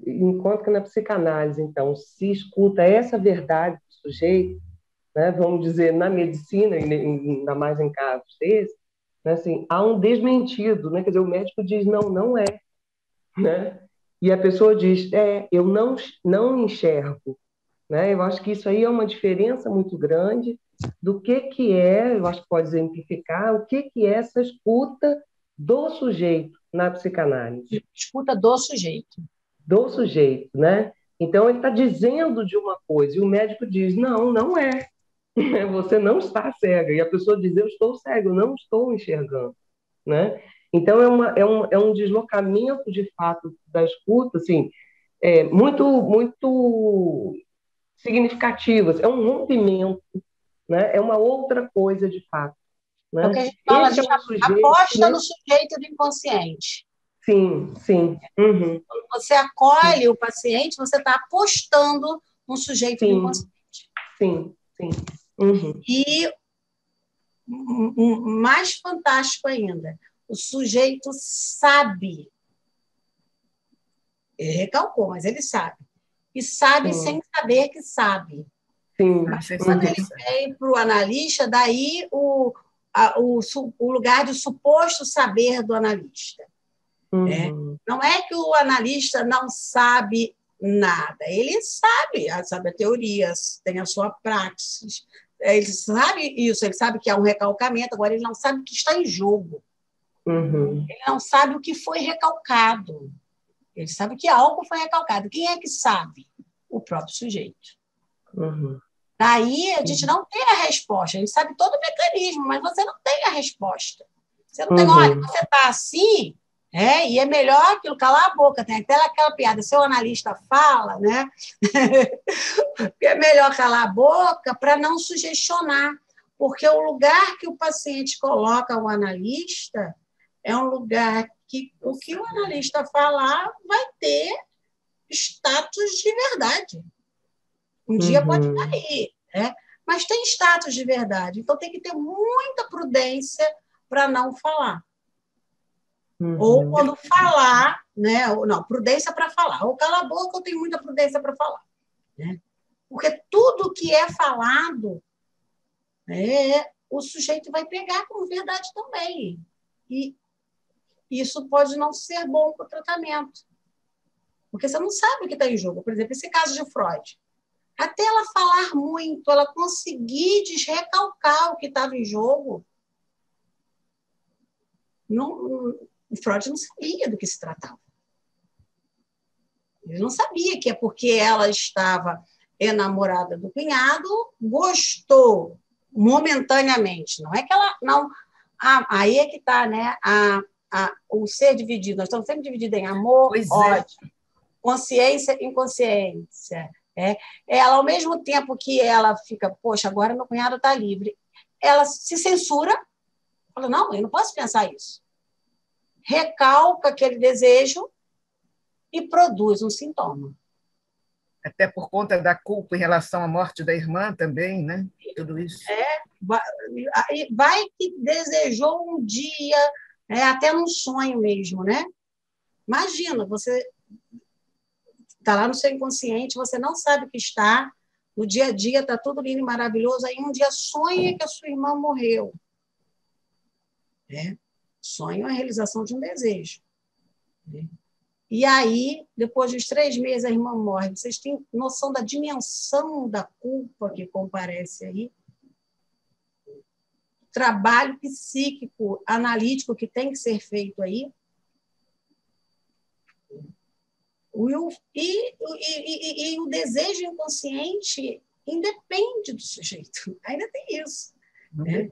enquanto que na psicanálise, então, se escuta essa verdade do sujeito, né? Vamos dizer, na medicina, ainda mais em casos desses, né? Assim, há um desmentido, né? Quer dizer, o médico diz, não, não é, né? E a pessoa diz, eu não enxergo, né? Eu acho que isso aí é uma diferença muito grande do que é, eu acho que pode exemplificar, o que é essa escuta do sujeito na psicanálise. Escuta do sujeito. Do sujeito, né? Então, ele está dizendo de uma coisa, e o médico diz, não, não é. Você não está cega. E a pessoa diz, eu estou cega, eu não estou enxergando, né? Então, é um deslocamento, de fato, da escuta, assim, muito, muito significativo. É um rompimento, né? É uma outra coisa, de fato. Né? É o que a gente fala Esse de é um sujeito, aposta né? no sujeito do inconsciente. Sim, sim. Uhum. Quando você acolhe o paciente, você está apostando no sujeito do inconsciente. Sim, sim. Uhum. E mais fantástico ainda, o sujeito sabe, ele recalcou, mas ele sabe. E sabe sem saber que sabe. Sim. Mas quando ele vem para o analista, daí o lugar de suposto saber do analista. Uhum. Não é que o analista não sabe nada, ele sabe a teoria, tem a sua praxis, ele sabe isso, ele sabe que há um recalcamento, agora ele não sabe o que está em jogo. Uhum. Ele não sabe o que foi recalcado. Ele sabe que algo foi recalcado. Quem é que sabe? O próprio sujeito. Uhum. Daí a gente não tem a resposta, a gente sabe todo o mecanismo, mas você não tem a resposta. Você não tem, olha, você está assim, e é melhor aquilo, calar a boca, tem até aquela piada, seu analista fala, né? É melhor calar a boca para não sugestionar, porque o lugar que o paciente coloca o analista é um lugar que o que o analista falar vai ter status de verdade. Um dia pode cair, né? Mas tem status de verdade. Então, tem que ter muita prudência para não falar. Ou quando falar, né? Não, prudência para falar. Ou cala a boca, eu tenho muita prudência para falar. Né? Porque tudo que é falado, o sujeito vai pegar como verdade também. E isso pode não ser bom para o tratamento. Porque você não sabe o que está em jogo. Por exemplo, esse caso de Freud. Até ela falar muito, ela conseguir desrecalcar o que estava em jogo, o Freud não sabia do que se tratava. Ele não sabia que é porque ela estava enamorada do cunhado, gostou momentaneamente. Não é que ela não... aí é que está, né? O ser dividido. Nós estamos sempre divididos em amor, ódio, consciência e inconsciência. Ela, ao mesmo tempo que ela fica, poxa, agora meu cunhado está livre, ela se censura, fala, não, eu não posso pensar isso. Recalca aquele desejo e produz um sintoma. Até por conta da culpa em relação à morte da irmã também, né? Tudo isso. Vai que desejou um dia, até num sonho mesmo, né? Imagina, você está lá no seu inconsciente, você não sabe o que está, no dia a dia está tudo lindo e maravilhoso, aí um dia sonha que a sua irmã morreu. Sonho é a realização de um desejo. E aí, depois dos 3 meses, a irmã morre. Vocês têm noção da dimensão da culpa que comparece aí? Trabalho psíquico, analítico que tem que ser feito aí. E o desejo inconsciente independe do sujeito. Ainda tem isso. Né?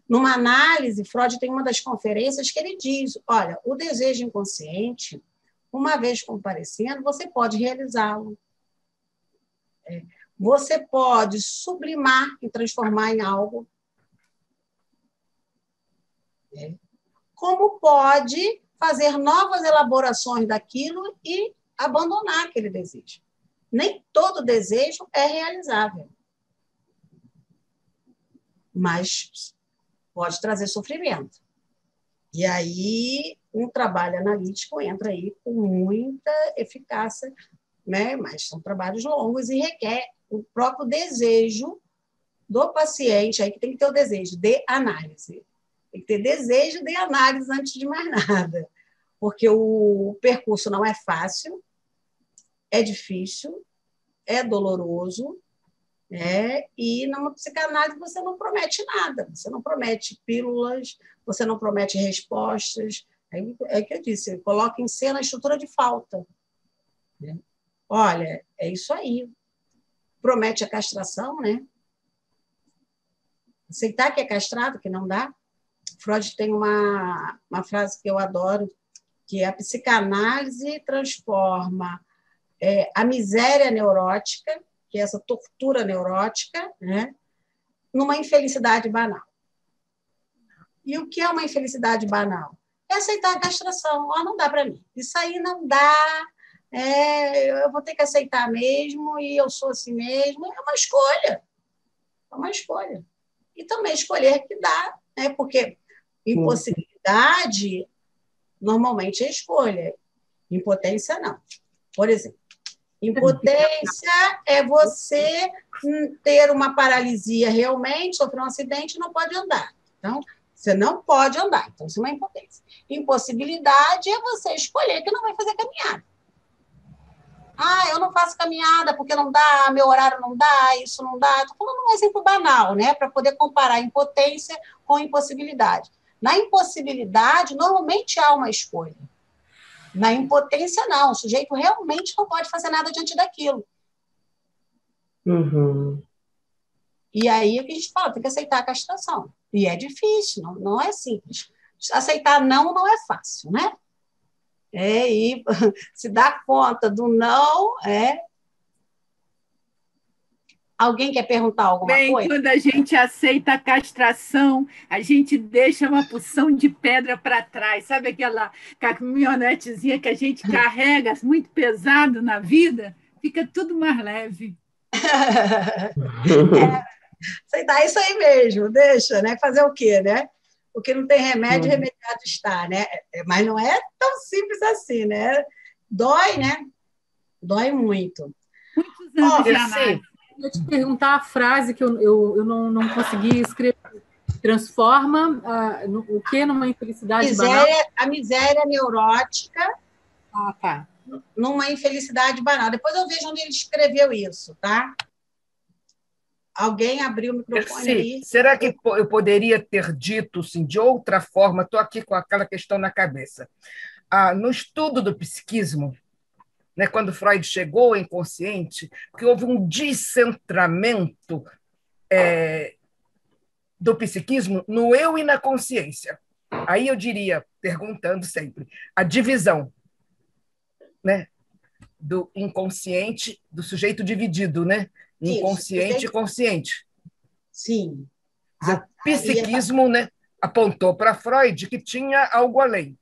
Numa análise, Freud tem uma das conferências que ele diz, olha, o desejo inconsciente, uma vez comparecendo, você pode realizá-lo. Você pode sublimar e transformar em algo. Como pode fazer novas elaborações daquilo e abandonar aquele desejo. Nem todo desejo é realizável. Mas pode trazer sofrimento. E aí, um trabalho analítico entra aí com muita eficácia, né? Mas são trabalhos longos e requer o próprio desejo do paciente, aí que tem que ter o desejo de análise. Tem que ter desejo de análise antes de mais nada. Porque o percurso não é fácil, é difícil, é doloroso, e numa psicanálise você não promete nada, você não promete pílulas, você não promete respostas. É que eu disse, coloca em cena a estrutura de falta. Né? Olha, é isso aí. Promete a castração, né? Aceitar que é castrado, que não dá. Freud tem uma frase que eu adoro, que a psicanálise transforma a miséria neurótica, que é essa tortura neurótica, né, numa infelicidade banal. E o que é uma infelicidade banal? É aceitar a castração. Não dá para mim. Isso aí não dá. Eu vou ter que aceitar mesmo, e eu sou assim mesmo. É uma escolha. É uma escolha. E também escolher que dá, né? Porque impossibilidade normalmente é escolha. Impotência, não. Por exemplo, impotência é você ter uma paralisia realmente, sofrer um acidente e não pode andar. Então, você não pode andar. Então, isso é uma impotência. Impossibilidade é você escolher que não vai fazer caminhada. Eu não faço caminhada porque não dá, meu horário não dá, isso não dá. Estou falando um exemplo banal, né? Para poder comparar impotência com impossibilidade. Na impossibilidade, normalmente há uma escolha. Na impotência, não. O sujeito realmente não pode fazer nada diante daquilo. Uhum. E aí, o que a gente fala? Tem que aceitar a castração. E é difícil, não é simples. Aceitar não é fácil, né? E se dar conta do não, Alguém quer perguntar alguma coisa? Quando a gente aceita a castração, a gente deixa uma porção de pedra para trás. Sabe aquela caminhonetezinha que a gente carrega muito pesado na vida? Fica tudo mais leve. Aceitar isso aí mesmo, deixa, né? Fazer o quê, né? O que não tem remédio, remediado está, né? Mas não é tão simples assim, né? Dói, né? Dói muito. Muitos anos de análise. Eu ia te perguntar a frase que eu não consegui escrever. Transforma o que numa infelicidade banal? A miséria neurótica Tá. numa infelicidade banal. Depois eu vejo onde ele escreveu isso, tá? Alguém abriu o microfone aí. Será que eu poderia ter dito assim, de outra forma? Estou aqui com aquela questão na cabeça. No estudo do psiquismo, né, quando Freud chegou ao inconsciente, porque houve um descentramento do psiquismo no eu e na consciência. Aí eu diria, perguntando sempre, a divisão, né, do inconsciente, do sujeito dividido, né? Inconsciente e consciente. Sim. O psiquismo, né, apontou para Freud que tinha algo além.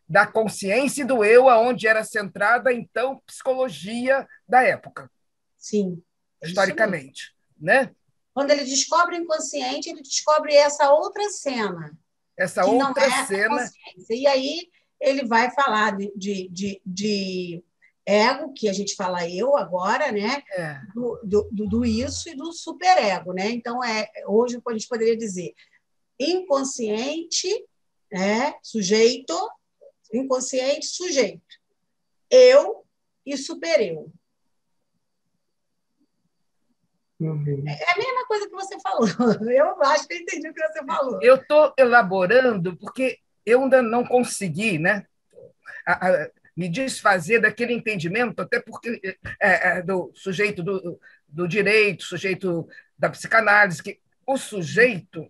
Da consciência e do eu, aonde era centrada, então, psicologia da época. Sim. Historicamente. Né? Quando ele descobre o inconsciente, ele descobre essa outra cena. Essa outra cena. E aí ele vai falar de ego, que a gente fala eu agora, né? Do isso e do superego, né? Então, hoje a gente poderia dizer inconsciente, sujeito, inconsciente, sujeito. Eu e supereu. É a mesma coisa que você falou. Eu acho que eu entendi o que você falou. Eu estou elaborando porque eu ainda não consegui, né, me desfazer daquele entendimento, até porque do sujeito do direito, sujeito da psicanálise, que o sujeito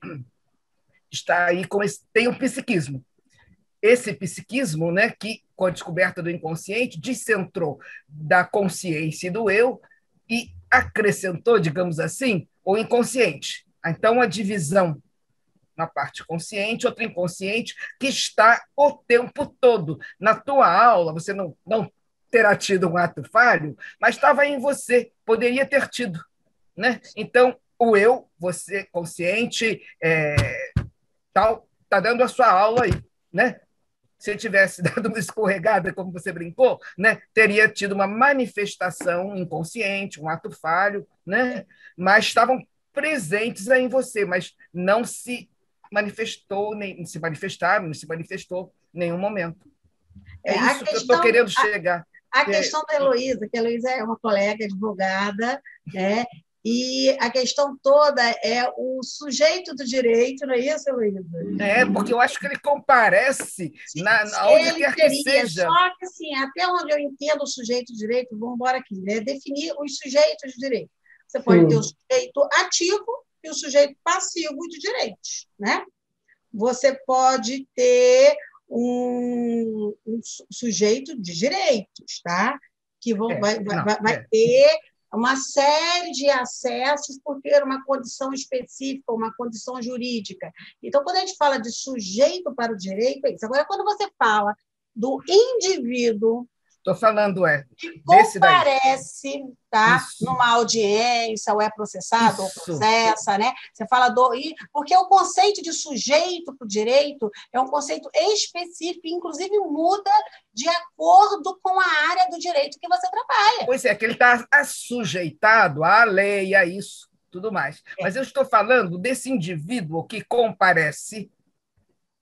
está aí tem um psiquismo. Esse psiquismo, né, que, com a descoberta do inconsciente, descentrou da consciência e do eu e acrescentou, digamos assim, o inconsciente. Então, a divisão na parte consciente, outra inconsciente, que está o tempo todo. Na tua aula, você não terá tido um ato falho, mas estava em você, poderia ter tido. Né? Então, o eu, você consciente, tal, está dando a sua aula aí. Né? Se ele tivesse dado uma escorregada, como você brincou, né, teria tido uma manifestação inconsciente, um ato falho, né, mas estavam presentes aí em você, mas não se manifestou, nem se manifestaram, não se manifestou em nenhum momento. É isso que eu estou querendo chegar. A questão da Heloísa, que a Heloísa é uma colega advogada, né? E a questão toda é o sujeito do direito, não é isso, Heloísa? Porque eu acho que ele comparece onde quer que seja. Só que, assim, até onde eu entendo o sujeito do direito, vamos embora aqui, né? Definir os sujeitos de direito. Você pode ter o sujeito ativo e o sujeito passivo de direitos, né? Você pode ter um sujeito de direitos, tá? Que vai ter uma série de acessos por ter uma condição específica, uma condição jurídica. Então, quando a gente fala de sujeito para o direito, é isso. Agora, quando você fala do indivíduo... Estou falando, que comparece, tá? Numa audiência, ou é processado, ou processa, né? Você fala porque o conceito de sujeito para o direito é um conceito específico, inclusive muda de acordo com a área do direito que você trabalha. Pois é, que ele está assujeitado à lei, a isso, tudo mais. Mas eu estou falando desse indivíduo que comparece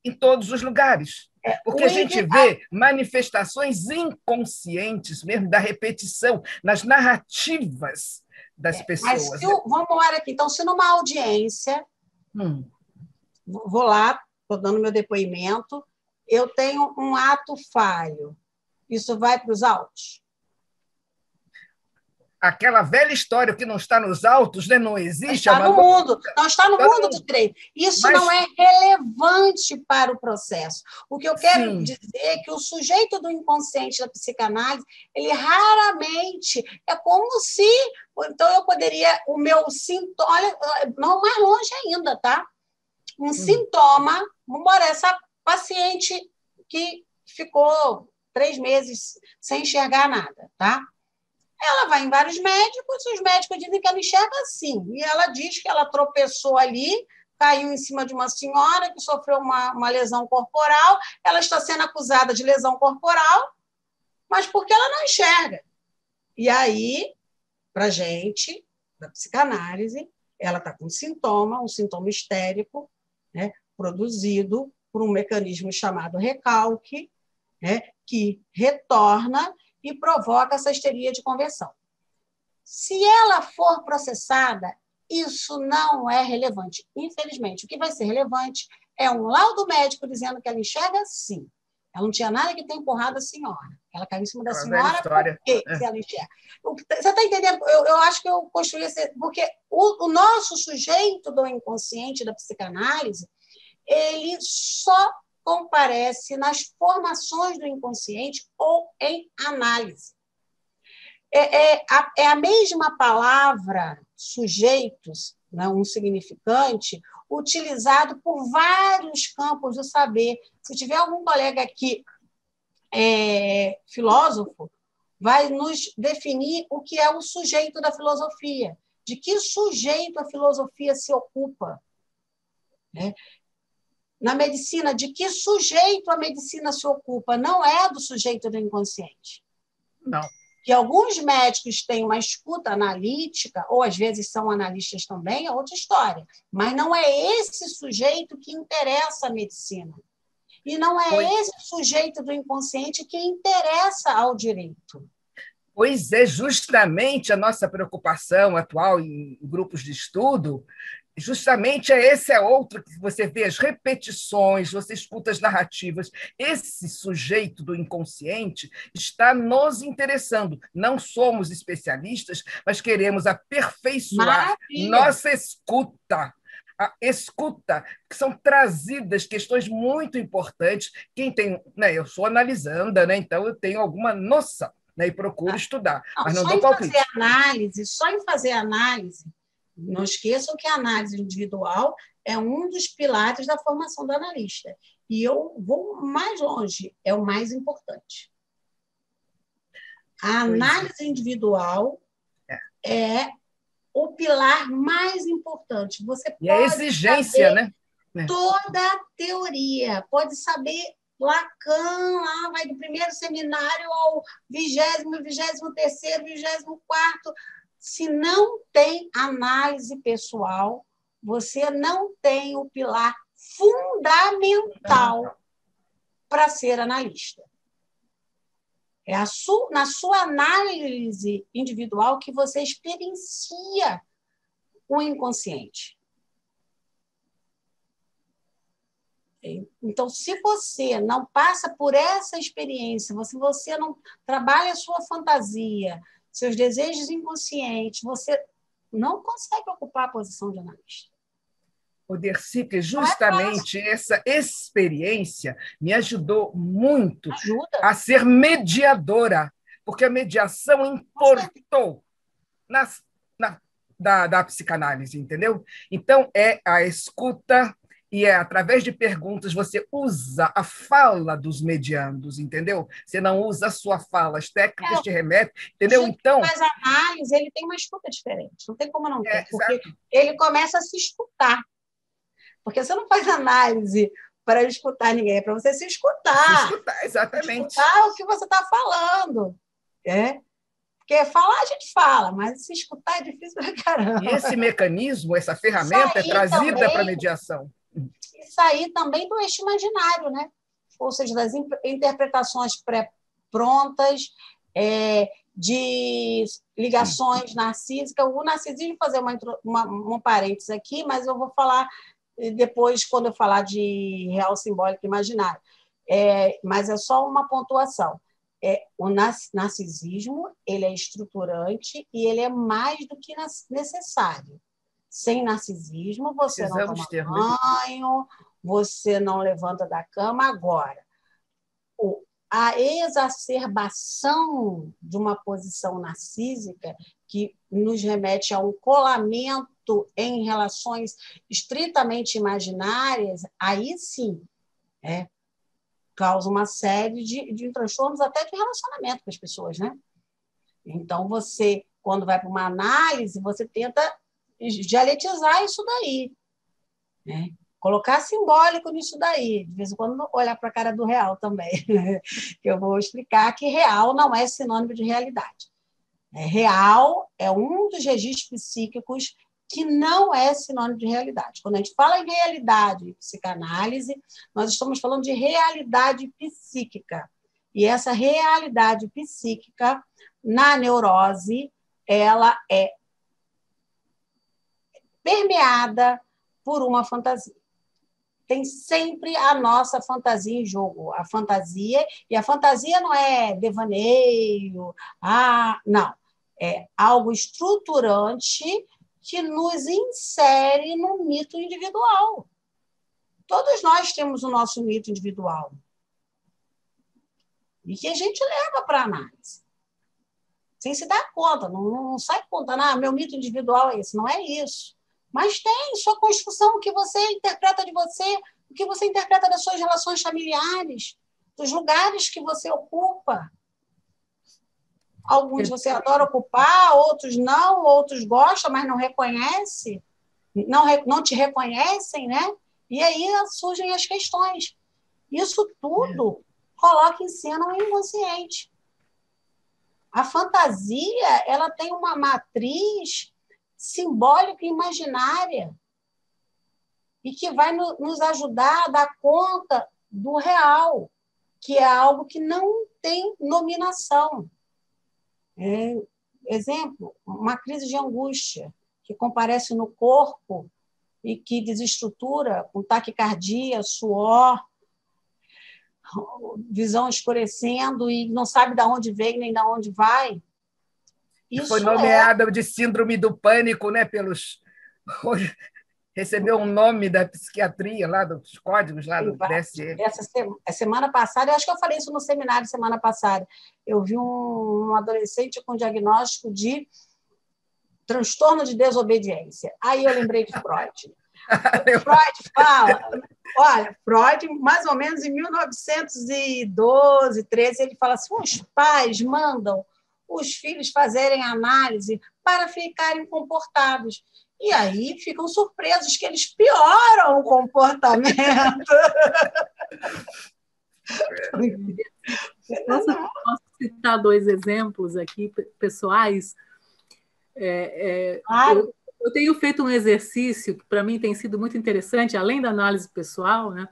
em todos os lugares. Porque a gente vê manifestações inconscientes mesmo da repetição nas narrativas das pessoas. Mas vamos lá aqui. Então, se numa audiência, vou lá, estou dando meu depoimento, eu tenho um ato falho, isso vai para os autos? Aquela velha história que não está nos autos, né? Não existe. Está no mundo, não está no mundo do direito. Isso não é relevante para o processo. O que eu quero dizer é que o sujeito do inconsciente da psicanálise, ele raramente é como se... Então, eu poderia... O meu sintoma... Olha, não mais longe ainda, tá? Um sintoma... Embora essa paciente que ficou 3 meses sem enxergar nada, tá? Ela vai em vários médicos, os médicos dizem que ela enxerga assim. E ela diz que ela tropeçou ali, caiu em cima de uma senhora que sofreu uma lesão corporal, ela está sendo acusada de lesão corporal, mas porque ela não enxerga. E aí, para a gente, da psicanálise, ela está com um sintoma histérico, né, produzido por um mecanismo chamado recalque, né, que retorna e provoca essa histeria de conversão. Se ela for processada, isso não é relevante. Infelizmente, o que vai ser relevante é um laudo médico dizendo que ela enxerga sim. Ela não tinha nada que ter empurrado a senhora. Ela caiu em cima da senhora porque se ela enxerga. Você está entendendo? Eu acho que eu construí esse... Porque o nosso sujeito do inconsciente da psicanálise, ele só comparece nas formações do inconsciente ou em análise. É a mesma palavra sujeitos, né, um significante, utilizado por vários campos do saber. Se tiver algum colega aqui, filósofo, vai nos definir o que é o sujeito da filosofia, de que sujeito a filosofia se ocupa, né? Na medicina, de que sujeito a medicina se ocupa? Não é do sujeito do inconsciente. Não. Que alguns médicos têm uma escuta analítica, ou às vezes são analistas também, é outra história. Mas não é esse sujeito que interessa a medicina. E não é esse sujeito do inconsciente que interessa ao direito. Pois é, justamente a nossa preocupação atual em grupos de estudo, justamente esse é outro que você vê as repetições, você escuta as narrativas. Esse sujeito do inconsciente está nos interessando. Não somos especialistas, mas queremos aperfeiçoar nossa escuta. A escuta, que são trazidas questões muito importantes. Quem tem, né, eu sou analisanda, né, então eu tenho alguma noção. Né, e procuro estudar, mas não dou palpite. Só em fazer análise, não esqueçam que a análise individual é um dos pilares da formação do analista. E eu vou mais longe, é o mais importante. A análise individual é o pilar mais importante. Você pode a exigência, saber toda a teoria, pode saber Lacan, lá vai do primeiro seminário ao 20º, 23º, 24º. Se não tem análise pessoal, você não tem o pilar fundamental para ser analista. É na sua análise individual que você experiencia o inconsciente. Então, se você não passa por essa experiência, se você não trabalha a sua fantasia, seus desejos inconscientes, você não consegue ocupar a posição de analista. O Dercy, que justamente essa experiência me ajudou muito a ser mediadora, porque a mediação importou da psicanálise, entendeu? Então, é a escuta e através de perguntas você usa a fala dos mediandos, entendeu? Você não usa a sua fala, as técnicas te remetem, entendeu? Então, mas a análise, ele tem uma escuta diferente, não tem como não ter, porque ele começa a se escutar. Porque você não faz análise para escutar ninguém, é para você se escutar. Se escutar, exatamente. Escutar o que você está falando. Porque falar a gente fala, mas se escutar é difícil pra caramba. E esse mecanismo, essa ferramenta é trazida para a mediação. Isso aí também do eixo imaginário, né? Ou seja, das interpretações pré-prontas, de ligações narcísicas. O narcisismo, fazer uma parênteses aqui, mas eu vou falar depois, quando eu falar de real, simbólico e imaginário. Mas é só uma pontuação. O narcisismo, ele é estruturante e ele é mais do que necessário. Sem narcisismo, você não toma banho, você não levanta da cama. Agora, a exacerbação de uma posição narcísica que nos remete a um colamento em relações estritamente imaginárias, aí sim, causa uma série de transtornos até de relacionamento com as pessoas, né? Então, você, quando vai para uma análise, você tenta dialetizar isso daí, né? Colocar simbólico nisso daí, de vez em quando olhar para a cara do real também. Eu vou explicar que real não é sinônimo de realidade. Real é um dos registros psíquicos que não é sinônimo de realidade. Quando a gente fala em realidade em psicanálise, nós estamos falando de realidade psíquica. E essa realidade psíquica, na neurose, ela é permeada por uma fantasia. Tem sempre a nossa fantasia em jogo. A fantasia não é devaneio, não. É algo estruturante que nos insere no mito individual. Todos nós temos o nosso mito individual. E que a gente leva para a análise. Sem se dar conta, não sai contando, meu mito individual é esse. Não é isso. Mas tem sua construção, o que você interpreta de você, o que você interpreta das suas relações familiares, dos lugares que você ocupa. Alguns você adora ocupar, outros não, outros gostam, mas não reconhece, não te reconhecem, né? E aí surgem as questões. Isso tudo coloca em cena o inconsciente. A fantasia, ela tem uma matriz simbólica e imaginária e que vai nos ajudar a dar conta do real, que é algo que não tem nominação. Exemplo, uma crise de angústia que comparece no corpo e que desestrutura com taquicardia, suor, visão escurecendo e não sabe de onde vem nem de onde vai. Isso foi nomeada de síndrome do pânico, né, recebeu um nome da psiquiatria, lá dos códigos lá do DSM. Essa semana passada, eu acho que eu falei isso no seminário semana passada, eu vi um adolescente com diagnóstico de transtorno de desobediência. Aí eu lembrei de Freud. Freud fala, olha, Freud, mais ou menos em 1912, 13, ele fala assim, os pais mandam os filhos fazerem análise para ficarem comportados. E aí ficam surpresos que eles pioram o comportamento. Posso citar 2 exemplos aqui, pessoais? Claro. Eu tenho feito um exercício que, para mim, tem sido muito interessante, além da análise pessoal, né?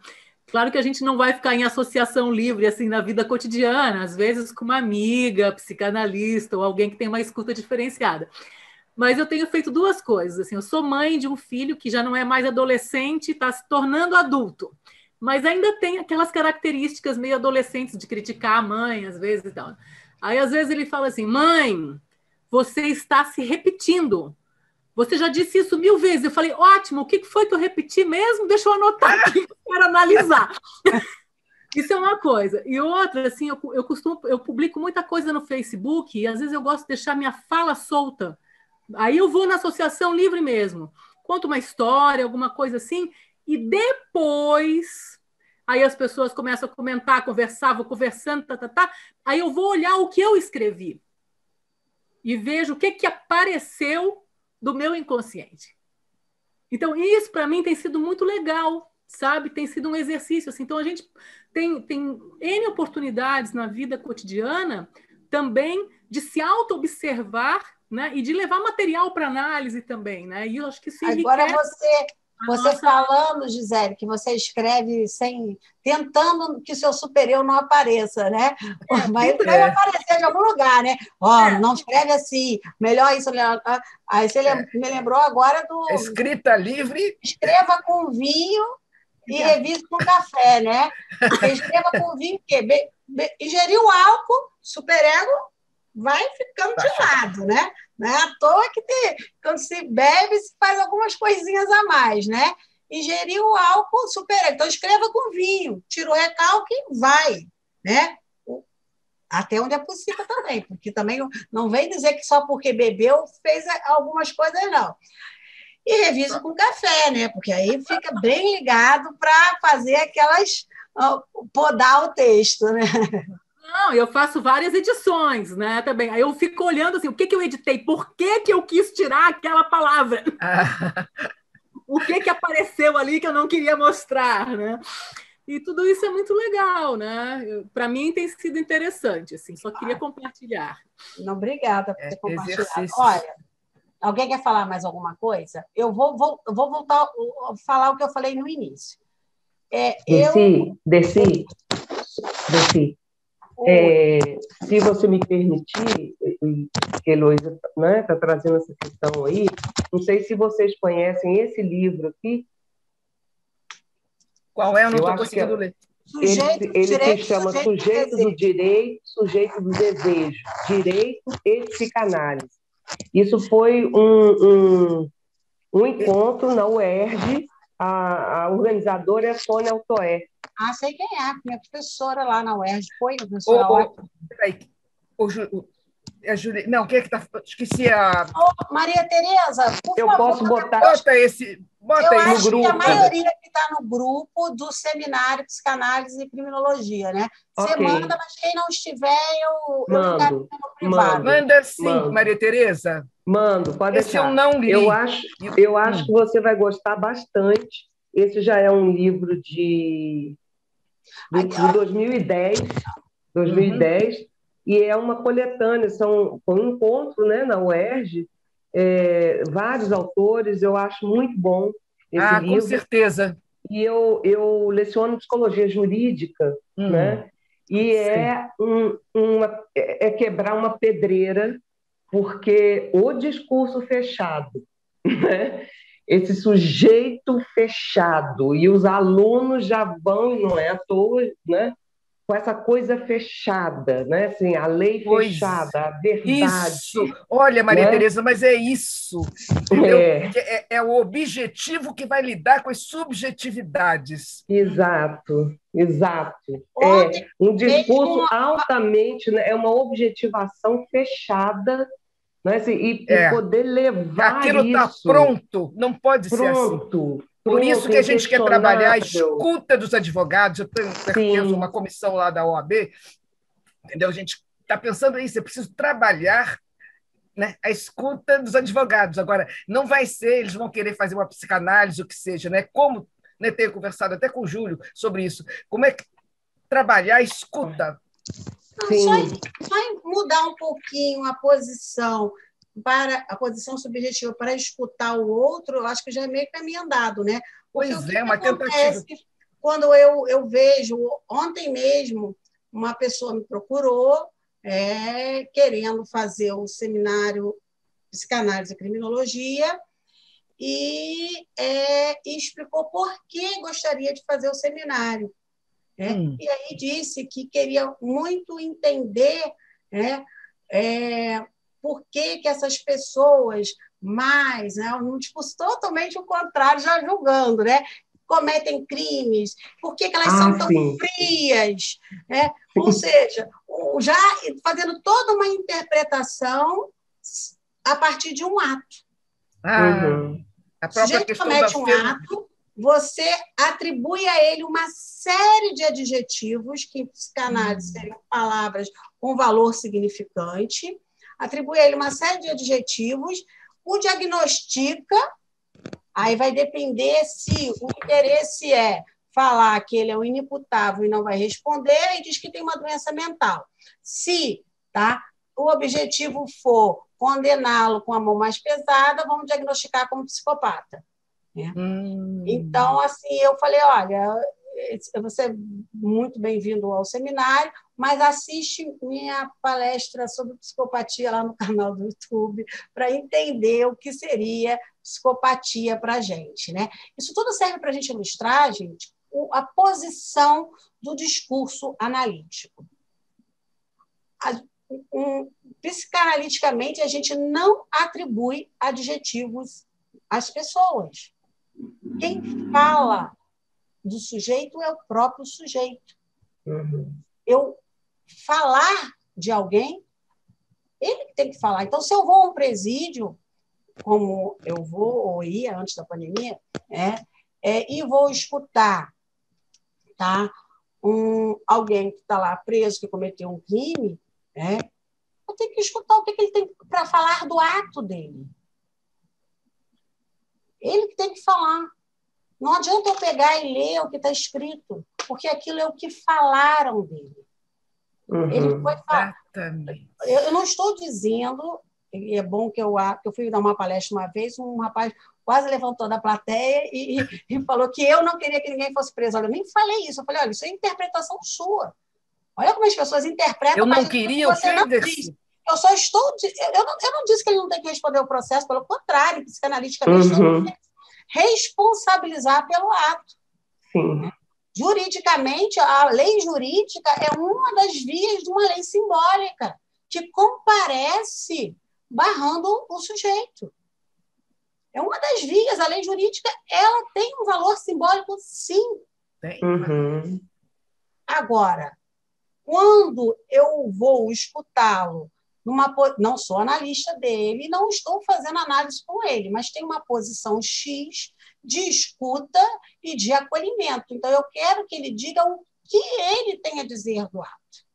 Claro que a gente não vai ficar em associação livre assim na vida cotidiana, às vezes com uma amiga, psicanalista ou alguém que tem uma escuta diferenciada. Mas eu tenho feito 2 coisas. Assim, eu sou mãe de um filho que já não é mais adolescente, está se tornando adulto, mas ainda tem aquelas características meio adolescentes de criticar a mãe, às vezes e tal. Aí, às vezes, ele fala assim, mãe, você está se repetindo. Você já disse isso 1000 vezes. Eu falei, ótimo, o que foi que eu repeti mesmo? Deixa eu anotar aqui para analisar. Isso é uma coisa. E outra, assim, eu publico muita coisa no Facebook e às vezes eu gosto de deixar minha fala solta. Aí eu vou na associação livre mesmo. Conto uma história, alguma coisa assim, e depois aí as pessoas começam a comentar, conversar, vou conversando, aí eu vou olhar o que eu escrevi e vejo o que apareceu do meu inconsciente. Então, isso para mim tem sido muito legal, sabe? Tem sido um exercício. Assim. Então, a gente tem N oportunidades na vida cotidiana também de se auto-observar, né? E de levar material para análise também. Né? E eu acho que isso Agora você nossa... falando, Gisele, que você escreve tentando que o seu superior não apareça, né? Mas ele vai aparecer em algum lugar, né? Não escreve assim, melhor isso. Aí você me lembrou agora do... Escrita livre. Escreva com vinho e revise com café, né? Porque escreva com vinho, o quê? Ingerir o álcool, superego, vai ficando de lado, né? Não é à toa que quando se bebe, se faz algumas coisinhas a mais, né? Ingerir o álcool, superego. Então, escreva com vinho, tira o recalque e vai, né? Até onde é possível também, porque também não vem dizer que só porque bebeu fez algumas coisas, não. E revise com café, né? Porque aí fica bem ligado para fazer aquelas... podar o texto, né? Não, eu faço várias edições, né? Também. Aí eu fico olhando assim, o que eu editei? Por que eu quis tirar aquela palavra? O que apareceu ali que eu não queria mostrar, né? E tudo isso é muito legal, né? Para mim tem sido interessante, assim. Só queria compartilhar. Não, obrigada por ter compartilhado. Olha, alguém quer falar mais alguma coisa? Eu vou voltar a falar o que eu falei no início. Desci. Se você me permitir, que a Heloísa está trazendo essa questão aí, não sei se vocês conhecem esse livro aqui. Qual é? Eu não estou conseguindo ler. Ele se chama Sujeito do Direito, Sujeito do Desejo, Direito e Psicanálise. Isso foi um encontro na UERJ, a organizadora é a Sônia Altoé. Sei quem é, minha professora lá na UERJ, foi a professora Não, quem é que está... Esqueci a... Maria Tereza, por favor. Posso botar... Bota aí no grupo. Que a maioria que está no grupo do Seminário Psicanálise e Criminologia, né? Você manda, mas quem não estiver, eu encaminho no privado. Manda sim, Maria Tereza. Mando, pode deixar. Esse eu não li. Eu acho que você vai gostar bastante. Esse já é um livro de 2010, e é uma coletânea, foi um encontro, né, na UERJ, vários autores, eu acho muito bom esse livro. Com certeza. e eu leciono psicologia jurídica, né? E é quebrar uma pedreira, porque o discurso fechado, né? Esse sujeito fechado, e os alunos já vão, e não é à toa, né? Com essa coisa fechada, né? Assim, a lei fechada, a verdade. Isso! Olha, Maria né? Tereza, mas é isso, entendeu? É o objetivo que vai lidar com as subjetividades. Exato. Ontem, É um discurso mesmo altamente, né? É uma objetivação fechada, né? Assim, e poder levar Aquilo está isso pronto, não pode ser assim. Por isso que a gente quer trabalhar a escuta dos advogados. Eu penso uma comissão lá da OAB, entendeu? A gente está pensando nisso, é preciso trabalhar, né, a escuta dos advogados. Agora, não vai ser, eles vão querer fazer uma psicanálise, o que seja, né? Como, né, tenho conversado até com o Júlio sobre isso, como é que trabalhar a escuta. Só em mudar um pouquinho a posição para a posição subjetiva para escutar o outro, eu acho que já é meio caminho andado, né? Porque Pois o que uma acontece tentativa. quando eu vejo, ontem mesmo, uma pessoa me procurou querendo fazer um seminário Psicanálise e Criminologia e explicou por que gostaria de fazer o seminário. E aí disse que queria muito entender, né, por que essas pessoas mais, né, um discurso totalmente o contrário, já julgando, né, cometem crimes, por que elas são tão frias, né? Ou seja, já fazendo toda uma interpretação a partir de um ato. A própria questão comete um ato, você atribui a ele uma série de adjetivos, que em psicanálise seriam palavras com valor significante, atribui a ele uma série de adjetivos, o diagnostica, aí vai depender se o interesse é falar que ele é um inimputável e não vai responder, e diz que tem uma doença mental. Se o objetivo for condená-lo com a mão mais pesada, vamos diagnosticar como psicopata. Então, assim, eu falei, olha, você é muito bem-vindo ao seminário, mas assiste minha palestra sobre psicopatia lá no canal do YouTube para entender o que seria psicopatia para a gente, né? Isso tudo serve para a gente ilustrar, gente, a posição do discurso analítico. Psicanaliticamente, a gente não atribui adjetivos às pessoas. Quem fala do sujeito é o próprio sujeito. Eu falar de alguém, ele que tem que falar. Então, se eu vou a um presídio, como eu vou ou ia antes da pandemia, e vou escutar alguém que está lá preso, que cometeu um crime, eu tenho que escutar o que ele tem para falar do ato dele. Ele que tem que falar. Não adianta eu pegar e ler o que está escrito, porque aquilo é o que falaram dele. Ele foi falar. Eu não estou dizendo, e é bom que eu fui dar uma palestra uma vez, um rapaz quase levantou da plateia e falou que eu não queria que ninguém fosse preso. Olha, eu nem falei isso. Eu falei, olha, isso é interpretação sua. Olha como as pessoas interpretam. Eu não queria ofender-se. Eu só estou... Eu não disse que ele não tem que responder o processo, pelo contrário, psicanaliticamente, não tem que responsabilizar pelo ato. Juridicamente, a lei jurídica é uma das vias de uma lei simbólica que comparece barrando o sujeito. É uma das vias. A lei jurídica ela tem um valor simbólico, sim. Agora, quando eu vou escutá-lo, não sou analista dele, não estou fazendo análise com ele, mas tem uma posição X de escuta e de acolhimento. Então, eu quero que ele diga o que ele tem a dizer do ato.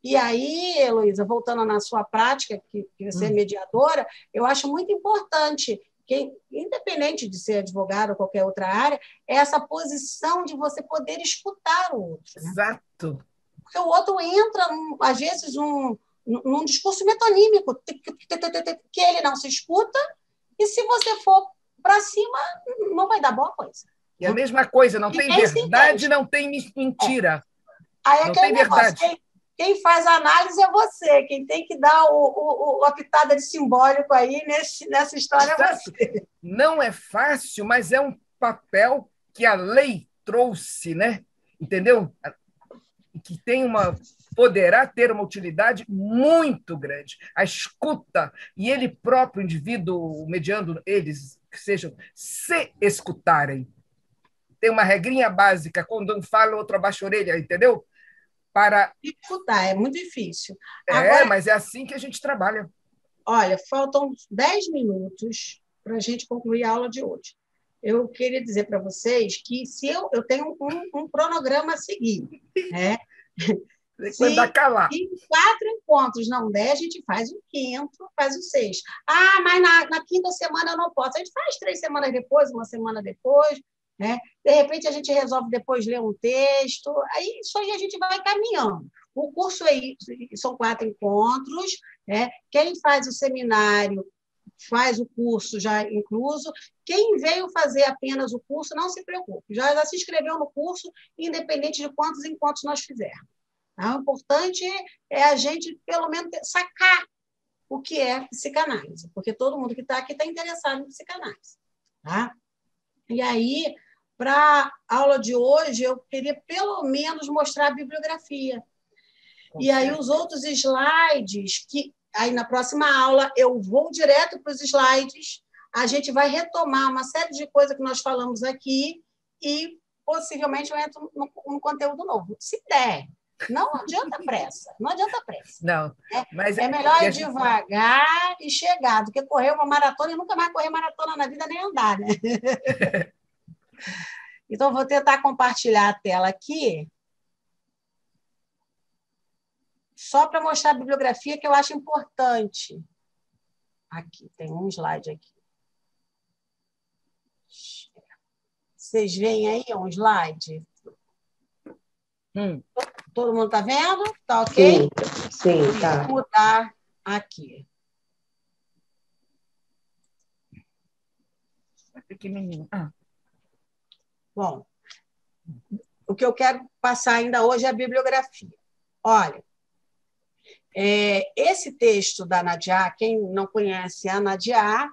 E aí, Heloísa, voltando na sua prática, que você é mediadora, eu acho muito importante, que, independente de ser advogado ou qualquer outra área, é essa posição de você poder escutar o outro. Né? Exato. Porque o outro entra, às vezes, num discurso metonímico, que ele não se escuta, e se você for para cima não vai dar boa coisa. E a mesma coisa, não tem verdade, não tem mentira. Aí é não aquele tem negócio, verdade. quem faz a análise é você, quem tem que dar a pitada de simbólico aí nessa história é você. Não é fácil, mas é um papel que a lei trouxe, né? Entendeu? Que poderá ter uma utilidade muito grande. A escuta, e ele próprio, indivíduo, mediando eles, que sejam, se escutarem. Tem uma regrinha básica, quando um fala, o outro abaixa a orelha, entendeu? Para... Escutar, é muito difícil. Agora, mas é assim que a gente trabalha. Olha, faltam 10 minutos para a gente concluir a aula de hoje. Eu queria dizer para vocês que se eu tenho um cronograma a seguir, né? Se em 4 encontros não der, a gente faz o 5º, faz o 6º. Mas na 5ª semana eu não posso. A gente faz 3 semanas depois, 1 semana depois, né? De repente, a gente resolve depois ler um texto. Aí, isso aí a gente vai caminhando. O curso são 4 encontros, né? Quem faz o seminário faz o curso já incluso. Quem veio fazer apenas o curso, não se preocupe. Já se inscreveu no curso, independente de quantos encontros nós fizermos. Tá? O importante é a gente, pelo menos, sacar o que é psicanálise, porque todo mundo que está aqui está interessado em psicanálise. Tá? E aí, para a aula de hoje, eu queria, pelo menos, mostrar a bibliografia. E aí, os outros slides, que aí na próxima aula eu vou direto para os slides, a gente vai retomar uma série de coisas que nós falamos aqui e, possivelmente, eu entro no conteúdo novo. Se der. Não adianta pressa, não adianta pressa. Não, mas é melhor ir devagar e chegar do que correr uma maratona e nunca mais correr maratona na vida nem andar, né? Então, vou tentar compartilhar a tela aqui, só para mostrar a bibliografia que eu acho importante. Aqui, tem um slide aqui. Vocês veem aí um slide? Todo mundo está vendo? Tá ok? Sim, tá. Vou mudar aqui. Pequenininho. Bom, o que eu quero passar ainda hoje é a bibliografia. Olha, esse texto da Nadia, quem não conhece a Nadia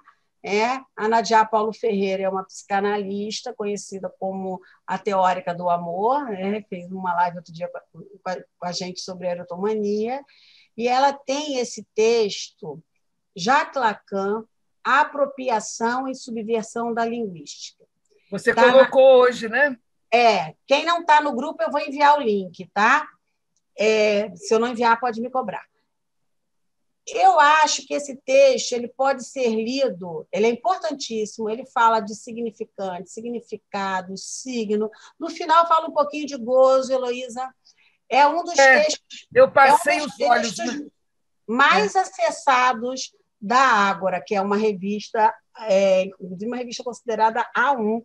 Paulo Ferreira é uma psicanalista conhecida como a teórica do amor, né? Fez uma live outro dia com a gente sobre a erotomania, e ela tem esse texto, Jacques Lacan, Apropriação e Subversão da Linguística. Você colocou hoje, né? Quem não está no grupo, eu vou enviar o link, tá? Se eu não enviar, pode me cobrar. Eu acho que esse texto ele pode ser lido, ele é importantíssimo, ele fala de significante, significado, signo. No final, fala um pouquinho de gozo, Heloísa. É um dos textos. Eu passei os olhos mais acessados da Ágora, que é uma revista, inclusive uma revista considerada A1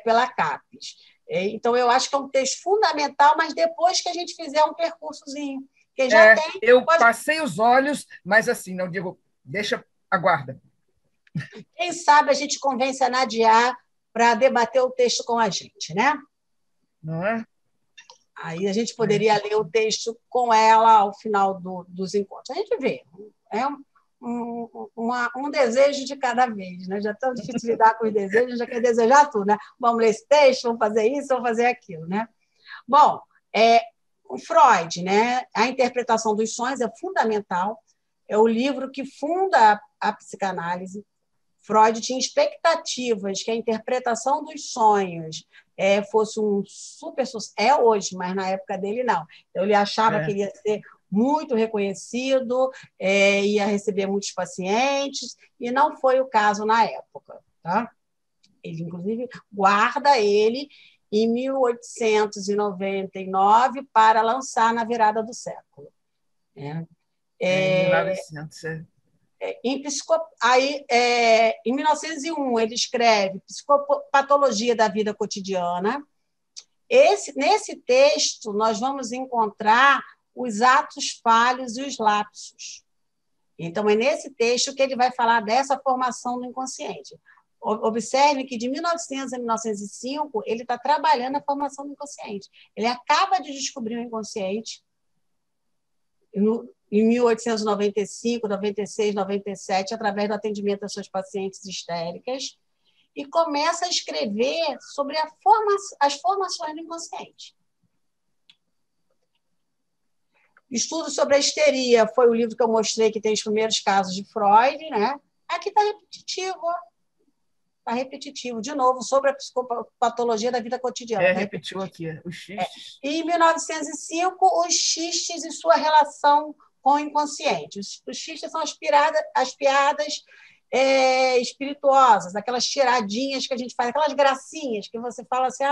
pela CAPES. Então, eu acho que é um texto fundamental, mas depois que a gente fizer um percursozinho. Eu passei os olhos, mas assim, não digo, aguarda. Quem sabe a gente convence a Nadia para debater o texto com a gente, né? Não é? Aí a gente poderia ler o texto com ela ao final dos encontros. A gente vê. É um desejo de cada vez, né? Já é tão difícil lidar com os desejos, já quer desejar tudo, né? Vamos ler esse texto, vamos fazer isso, vamos fazer aquilo, né? Bom, o Freud, né? A interpretação dos sonhos é fundamental, é o livro que funda a psicanálise. Freud tinha expectativas que a interpretação dos sonhos fosse um super sucesso. É hoje, mas na época dele não. Então, ele achava que ele ia ser muito reconhecido, ia receber muitos pacientes, e não foi o caso na época. Tá? Ele, inclusive, guarda ele em 1899 para lançar na virada do século. Em 1900. Em 1901, ele escreve Psicopatologia da Vida Cotidiana. Nesse texto, nós vamos encontrar os atos falhos e os lapsos. Então, é nesse texto que ele vai falar dessa formação do inconsciente. Observe que de 1900 a 1905 ele está trabalhando a formação do inconsciente. Ele acaba de descobrir o inconsciente em 1895, 96, 97, através do atendimento das suas pacientes histéricas, e começa a escrever sobre as formações do inconsciente. Estudo sobre a histeria foi o livro que eu mostrei, que tem os primeiros casos de Freud, né? Aqui está repetitivo, está repetitivo. De novo, sobre a psicopatologia da vida cotidiana. Repetiu aqui, os xistes. Em 1905, os xistes e sua relação com o inconsciente. Os xistes são as piadas espirituosas, aquelas tiradinhas que a gente faz, aquelas gracinhas que você fala assim,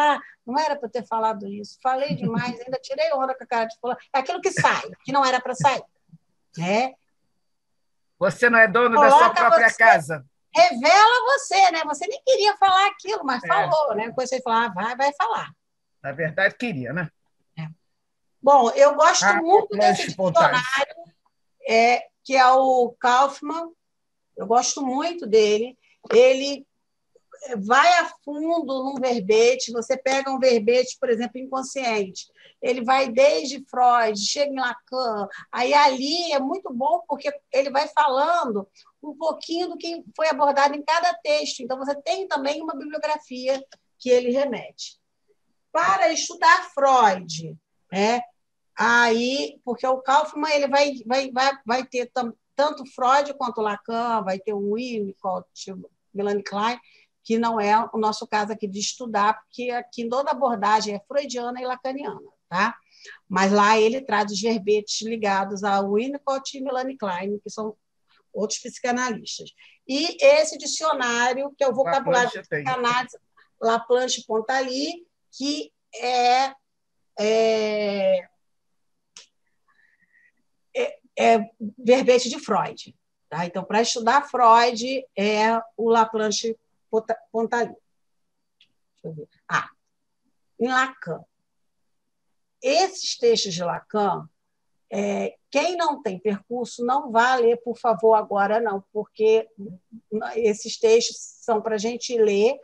não era para eu ter falado isso, falei demais, ainda tirei onda com a cara de fulano. É aquilo que sai, que não era para sair. Né? Você não é dono da sua própria casa. Revela você, né? Você nem queria falar aquilo, mas falou, né? Depois você fala, vai falar. Na verdade, queria, né? Bom, eu gosto muito desse dicionário, que é o Kaufmann. Eu gosto muito dele. Ele vai a fundo num verbete. Você pega um verbete, por exemplo, inconsciente. Ele vai desde Freud, chega em Lacan. Aí ali é muito bom porque ele vai falando um pouquinho do que foi abordado em cada texto. Então, você tem também uma bibliografia que ele remete. Para estudar Freud, aí, porque o Kaufmann ele vai ter tanto Freud quanto Lacan, vai ter o Winnicott, Melanie Klein, que não é o nosso caso aqui de estudar, porque aqui toda abordagem é freudiana e lacaniana, tá? Mas lá ele traz os verbetes ligados a Winnicott e Melanie Klein, que são outros psicanalistas. E esse dicionário, que é o vocabulário de psicanálise, Laplanche Pontaly, que é verbete de Freud. Tá? Então, para estudar Freud, é o Laplanche Pontaly. Deixa eu ver. Em Lacan. Esses textos de Lacan, quem não tem percurso, não vá ler, por favor, agora não, porque esses textos são para a gente ler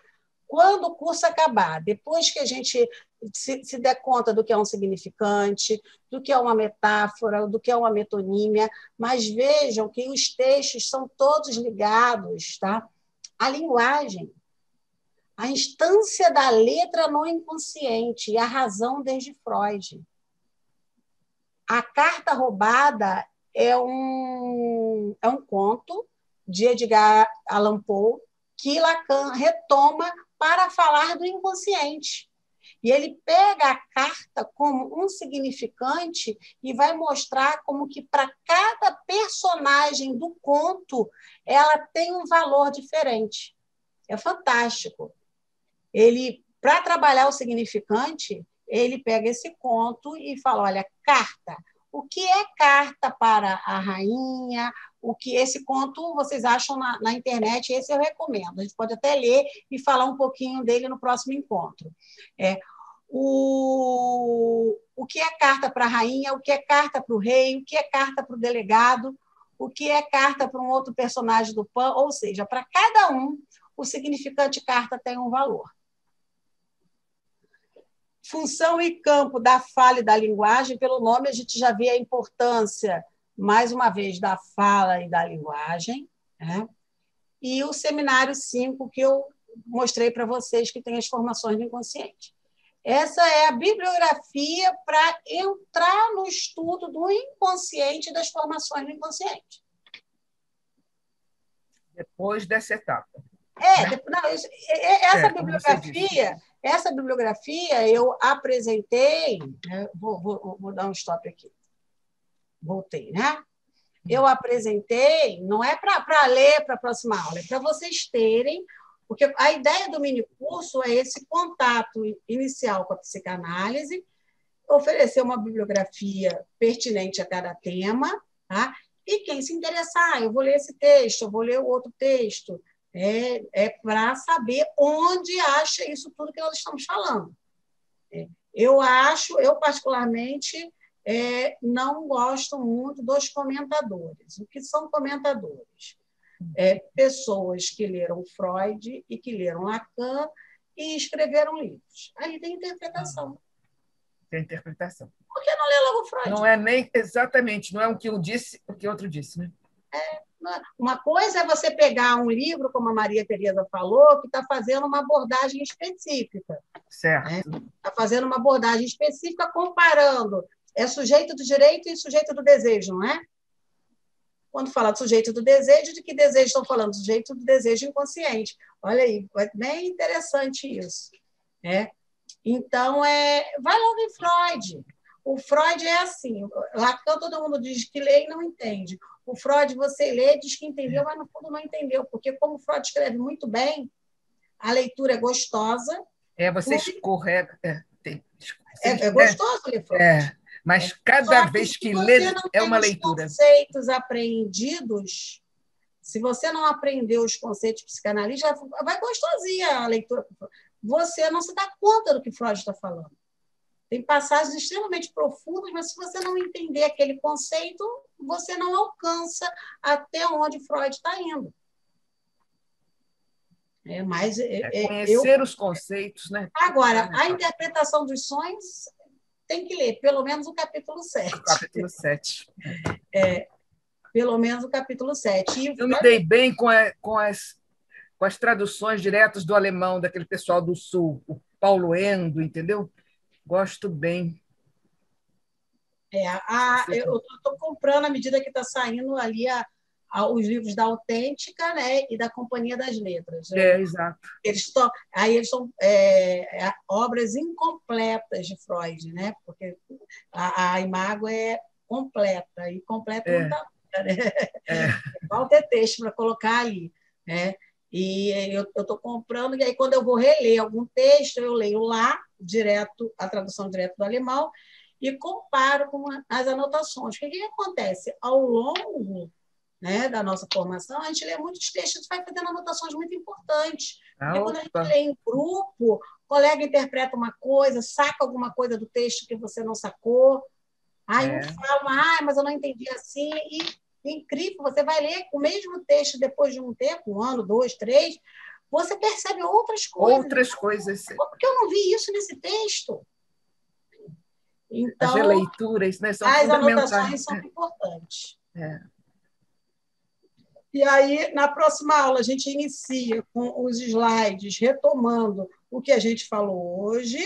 quando o curso acabar, depois que a gente se der conta do que é um significante, do que é uma metáfora, do que é uma metonímia, mas vejam que os textos são todos ligados, tá? À linguagem, à instância da letra no inconsciente e à razão desde Freud. A Carta Roubada é um conto de Edgar Allan Poe que Lacan retoma para falar do inconsciente. E ele pega a carta como um significante e vai mostrar como que para cada personagem do conto ela tem um valor diferente. É fantástico. Ele, para trabalhar o significante, ele pega esse conto e fala, olha, carta. O que é carta para a rainha? O que esse conto vocês acham na internet, esse eu recomendo. A gente pode até ler e falar um pouquinho dele no próximo encontro. O que é carta para a rainha, o que é carta para o rei, o que é carta para o delegado, o que é carta para um outro personagem do PAN, ou seja, para cada um, o significante carta tem um valor. Função e campo da fala e da linguagem, pelo nome a gente já vê a importância, mais uma vez, da fala e da linguagem, né? E o seminário 5, que eu mostrei para vocês, que tem as formações do inconsciente. Essa é a bibliografia para entrar no estudo do inconsciente e das formações do inconsciente. Depois dessa etapa. Essa bibliografia eu apresentei, né? Vou dar um stop aqui. Voltei, né? Eu apresentei, não é para ler para a próxima aula, é para vocês terem, porque a ideia do minicurso é esse contato inicial com a psicanálise, oferecer uma bibliografia pertinente a cada tema, tá? E quem se interessar, eu vou ler esse texto, eu vou ler o outro texto, para saber onde acha isso tudo que nós estamos falando. Eu particularmente, não gosto muito dos comentadores. O que são comentadores? pessoas que leram Freud e que leram Lacan e escreveram livros. Aí tem interpretação. Tem interpretação. Por que não lê logo Freud? Não é nem exatamente, não é o que um disse, o que outro disse, né? Uma coisa é você pegar um livro, como a Maria Tereza falou, que está fazendo uma abordagem específica. Certo. Está fazendo uma abordagem específica comparando sujeito do direito e sujeito do desejo, não é? Quando fala do sujeito do desejo, de que desejo estão falando? Do sujeito do desejo inconsciente. Olha aí, é bem interessante isso. Então, vai logo em Freud. O Freud é assim, Lacan todo mundo diz que lê e não entende. O Freud, você lê, diz que entendeu, mas no fundo não entendeu, porque como o Freud escreve muito bem, a leitura é gostosa. Você escorrega. É gostoso ler Freud. Mas cada vez que lê é uma leitura. Se você não tem os conceitos apreendidos, se você não aprendeu os conceitos psicanalísticos, vai gostosinha a leitura. Você não se dá conta do que Freud está falando. Tem passagens extremamente profundas, mas se você não entender aquele conceito, você não alcança até onde Freud está indo. Conhecer os conceitos, né? Agora, a interpretação dos sonhos tem que ler pelo menos o capítulo 7. O capítulo 7. Pelo menos o capítulo 7. Eu me dei bem com as traduções diretas do alemão, daquele pessoal do Sul, o Paulo Endo, entendeu? Gosto bem. Eu estou comprando à medida que está saindo ali os livros da Autêntica, né, e da Companhia das Letras. Exato. Eles são obras incompletas de Freud, né? Porque a Imago é completa, e completa não está. Falta texto para colocar ali. Né? E eu estou comprando, e aí quando eu vou reler algum texto, eu leio lá, a tradução direto do alemão, e comparo com as anotações. O que acontece? Ao longo, né, da nossa formação, a gente lê muitos textos e vai fazendo anotações muito importantes. Porque quando a gente lê em grupo, o colega interpreta uma coisa, saca alguma coisa do texto que você não sacou, aí um fala, mas eu não entendi assim, e incrível, você vai ler o mesmo texto depois de um tempo, 1 ano, 2, 3, você percebe outras coisas. Outras coisas. Porque eu não vi isso nesse texto. Então, as releituras, né, são as fundamentais. Anotações são importantes. E aí, na próxima aula, a gente inicia com os slides, retomando o que a gente falou hoje,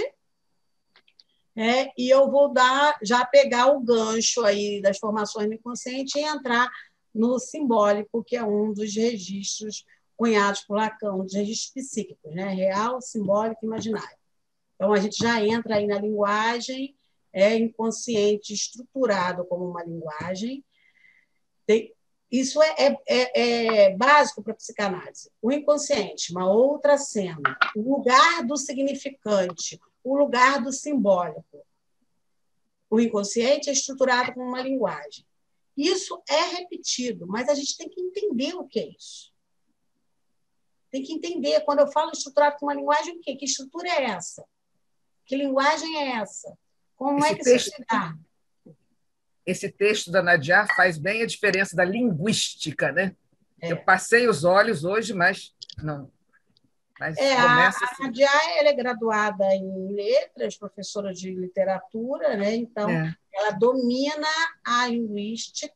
e eu vou já pegar o gancho aí das formações do inconsciente e entrar no simbólico, que é um dos registros cunhados por Lacan, dos registros psíquicos, né? Real, simbólico e imaginário. Então, a gente já entra aí na linguagem inconsciente estruturado como uma linguagem. Isso é básico para a psicanálise. O inconsciente, uma outra cena, o lugar do significante, o lugar do simbólico. O inconsciente é estruturado como uma linguagem. Isso é repetido, mas a gente tem que entender o que é isso. Tem que entender, quando eu falo estruturado com uma linguagem, o quê? Que estrutura é essa? Que linguagem é essa? Como é que isso se dá? Esse texto da Nadia faz bem a diferença da linguística, né? Eu passei os olhos hoje, mas não. Mas começa a Nadia ela é graduada em letras, professora de literatura, né? Então, ela domina a linguística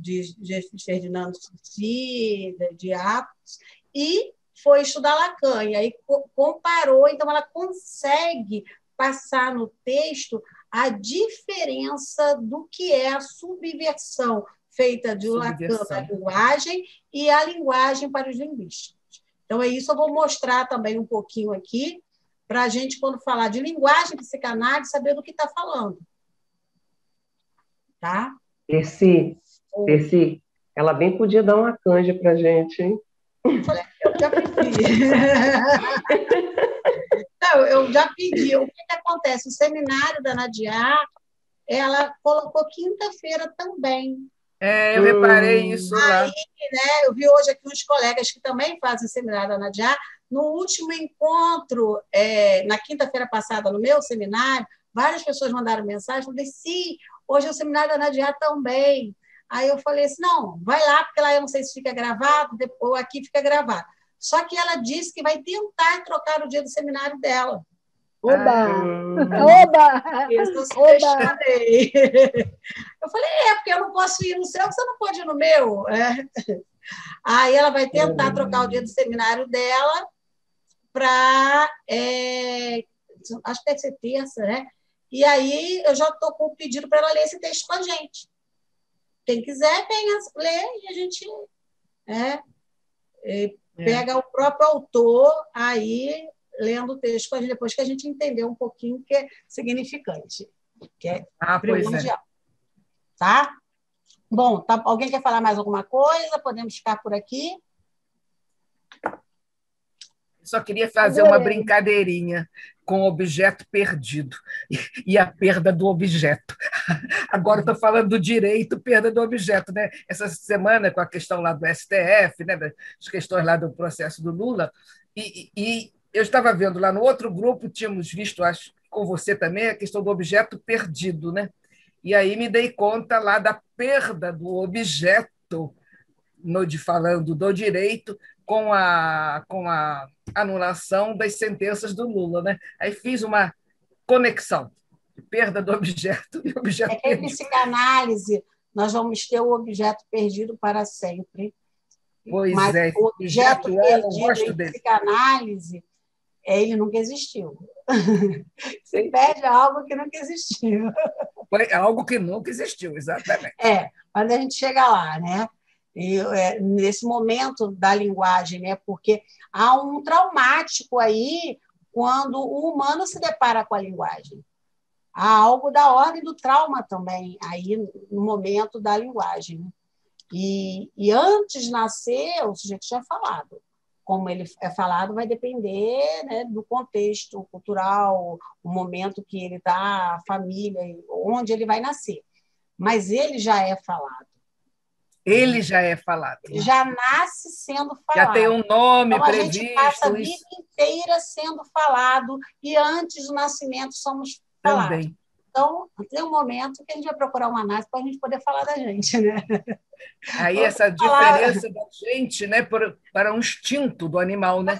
de Ferdinando Saussure, de Atos, e foi estudar Lacan. E aí comparou, então ela consegue passar no texto a diferença do que é a subversão feita de Lacan da linguagem e a linguagem para os linguistas. Então, é isso, eu vou mostrar também um pouquinho aqui, para a gente, quando falar de linguagem psicanálise, saber do que está falando. Tá? Percy, ela bem podia dar uma canja para a gente, hein? Eu já pedi. Não, eu já pedi. O que acontece? O seminário da Nadia, ela colocou quinta-feira também. Eu reparei isso lá. Aí, né, eu vi hoje aqui uns colegas que também fazem seminário da Nadia. No último encontro, na quinta-feira passada, no meu seminário, várias pessoas mandaram mensagem, eu falei, sim, hoje é o seminário da Nadia também. Aí eu falei assim, não, vai lá, porque lá eu não sei se fica gravado, ou aqui fica gravado. Só que ela disse que vai tentar trocar o dia do seminário dela. Oba! Oba! Isso eu Oba! sugestionei. Eu falei, porque eu não posso ir no seu, você não pode ir no meu. Aí ela vai tentar trocar o dia do seminário dela para... acho que deve ser terça, né? E aí eu já estou com o pedido para ela ler esse texto com a gente. Quem quiser, venha ler e a gente pega o próprio autor aí lendo o texto com a gente, depois que a gente entendeu um pouquinho o que é significante, que é primordial. Tá? Bom, alguém quer falar mais alguma coisa? Podemos ficar por aqui? Só queria fazer uma brincadeirinha com o objeto perdido e a perda do objeto. Agora estou falando do direito, perda do objeto. Né? Essa semana, com a questão lá do STF, né? As questões lá do processo do Lula, e eu estava vendo lá no outro grupo, tínhamos visto, acho com você também, a questão do objeto perdido. Né? E aí me dei conta lá da perda do objeto, falando do direito, com a anulação das sentenças do Lula. Né? Aí fiz uma conexão, perda do objeto e objeto perdido. Em psicanálise, nós vamos ter o objeto perdido para sempre. Pois mas o objeto perdido em psicanálise, ele nunca existiu. Se perde algo que nunca existiu. Foi algo que nunca existiu, exatamente. Quando a gente chega lá, né? E, nesse momento da linguagem, né? Porque há um traumático aí quando o humano se depara com a linguagem. Há algo da ordem do trauma também aí no momento da linguagem. Né? E antes de nascer, o sujeito já é falado. Como ele é falado vai depender, né, do contexto cultural, o momento que ele está, a família, onde ele vai nascer. Mas ele já é falado. Ele já é falado. Ele já nasce sendo falado. Já tem um nome então, previsto. A gente passa a vida inteira sendo falado e antes do nascimento somos falados. Também. Então, tem um momento que a gente vai procurar uma análise para a gente poder falar da gente. Né? Aí essa diferença da gente, né, para um instinto do animal. Né?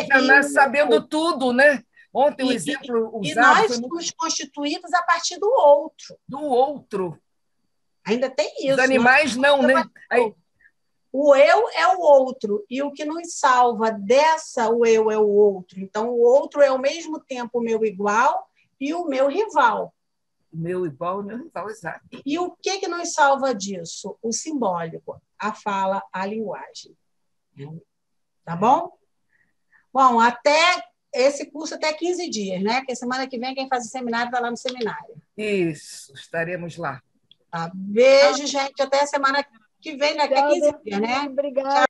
Já nasce sabendo tudo. Né? Ontem o exemplo usado... E nós somos constituídos a partir do outro. Do outro. Ainda tem isso. Os animais não, né? O eu é o outro, e o que nos salva dessa, o eu é o outro. Então, o outro é ao mesmo tempo o meu igual e o meu rival. O meu igual e o meu rival, exato. E o que nos salva disso? O simbólico, a fala, a linguagem. Tá bom? Bom, esse curso até 15 dias, né? Porque semana que vem quem faz o seminário está lá no seminário. Isso, estaremos lá. Tá. Beijo, gente. Até a semana que vem, daqui a 15 dias, né? Obrigada.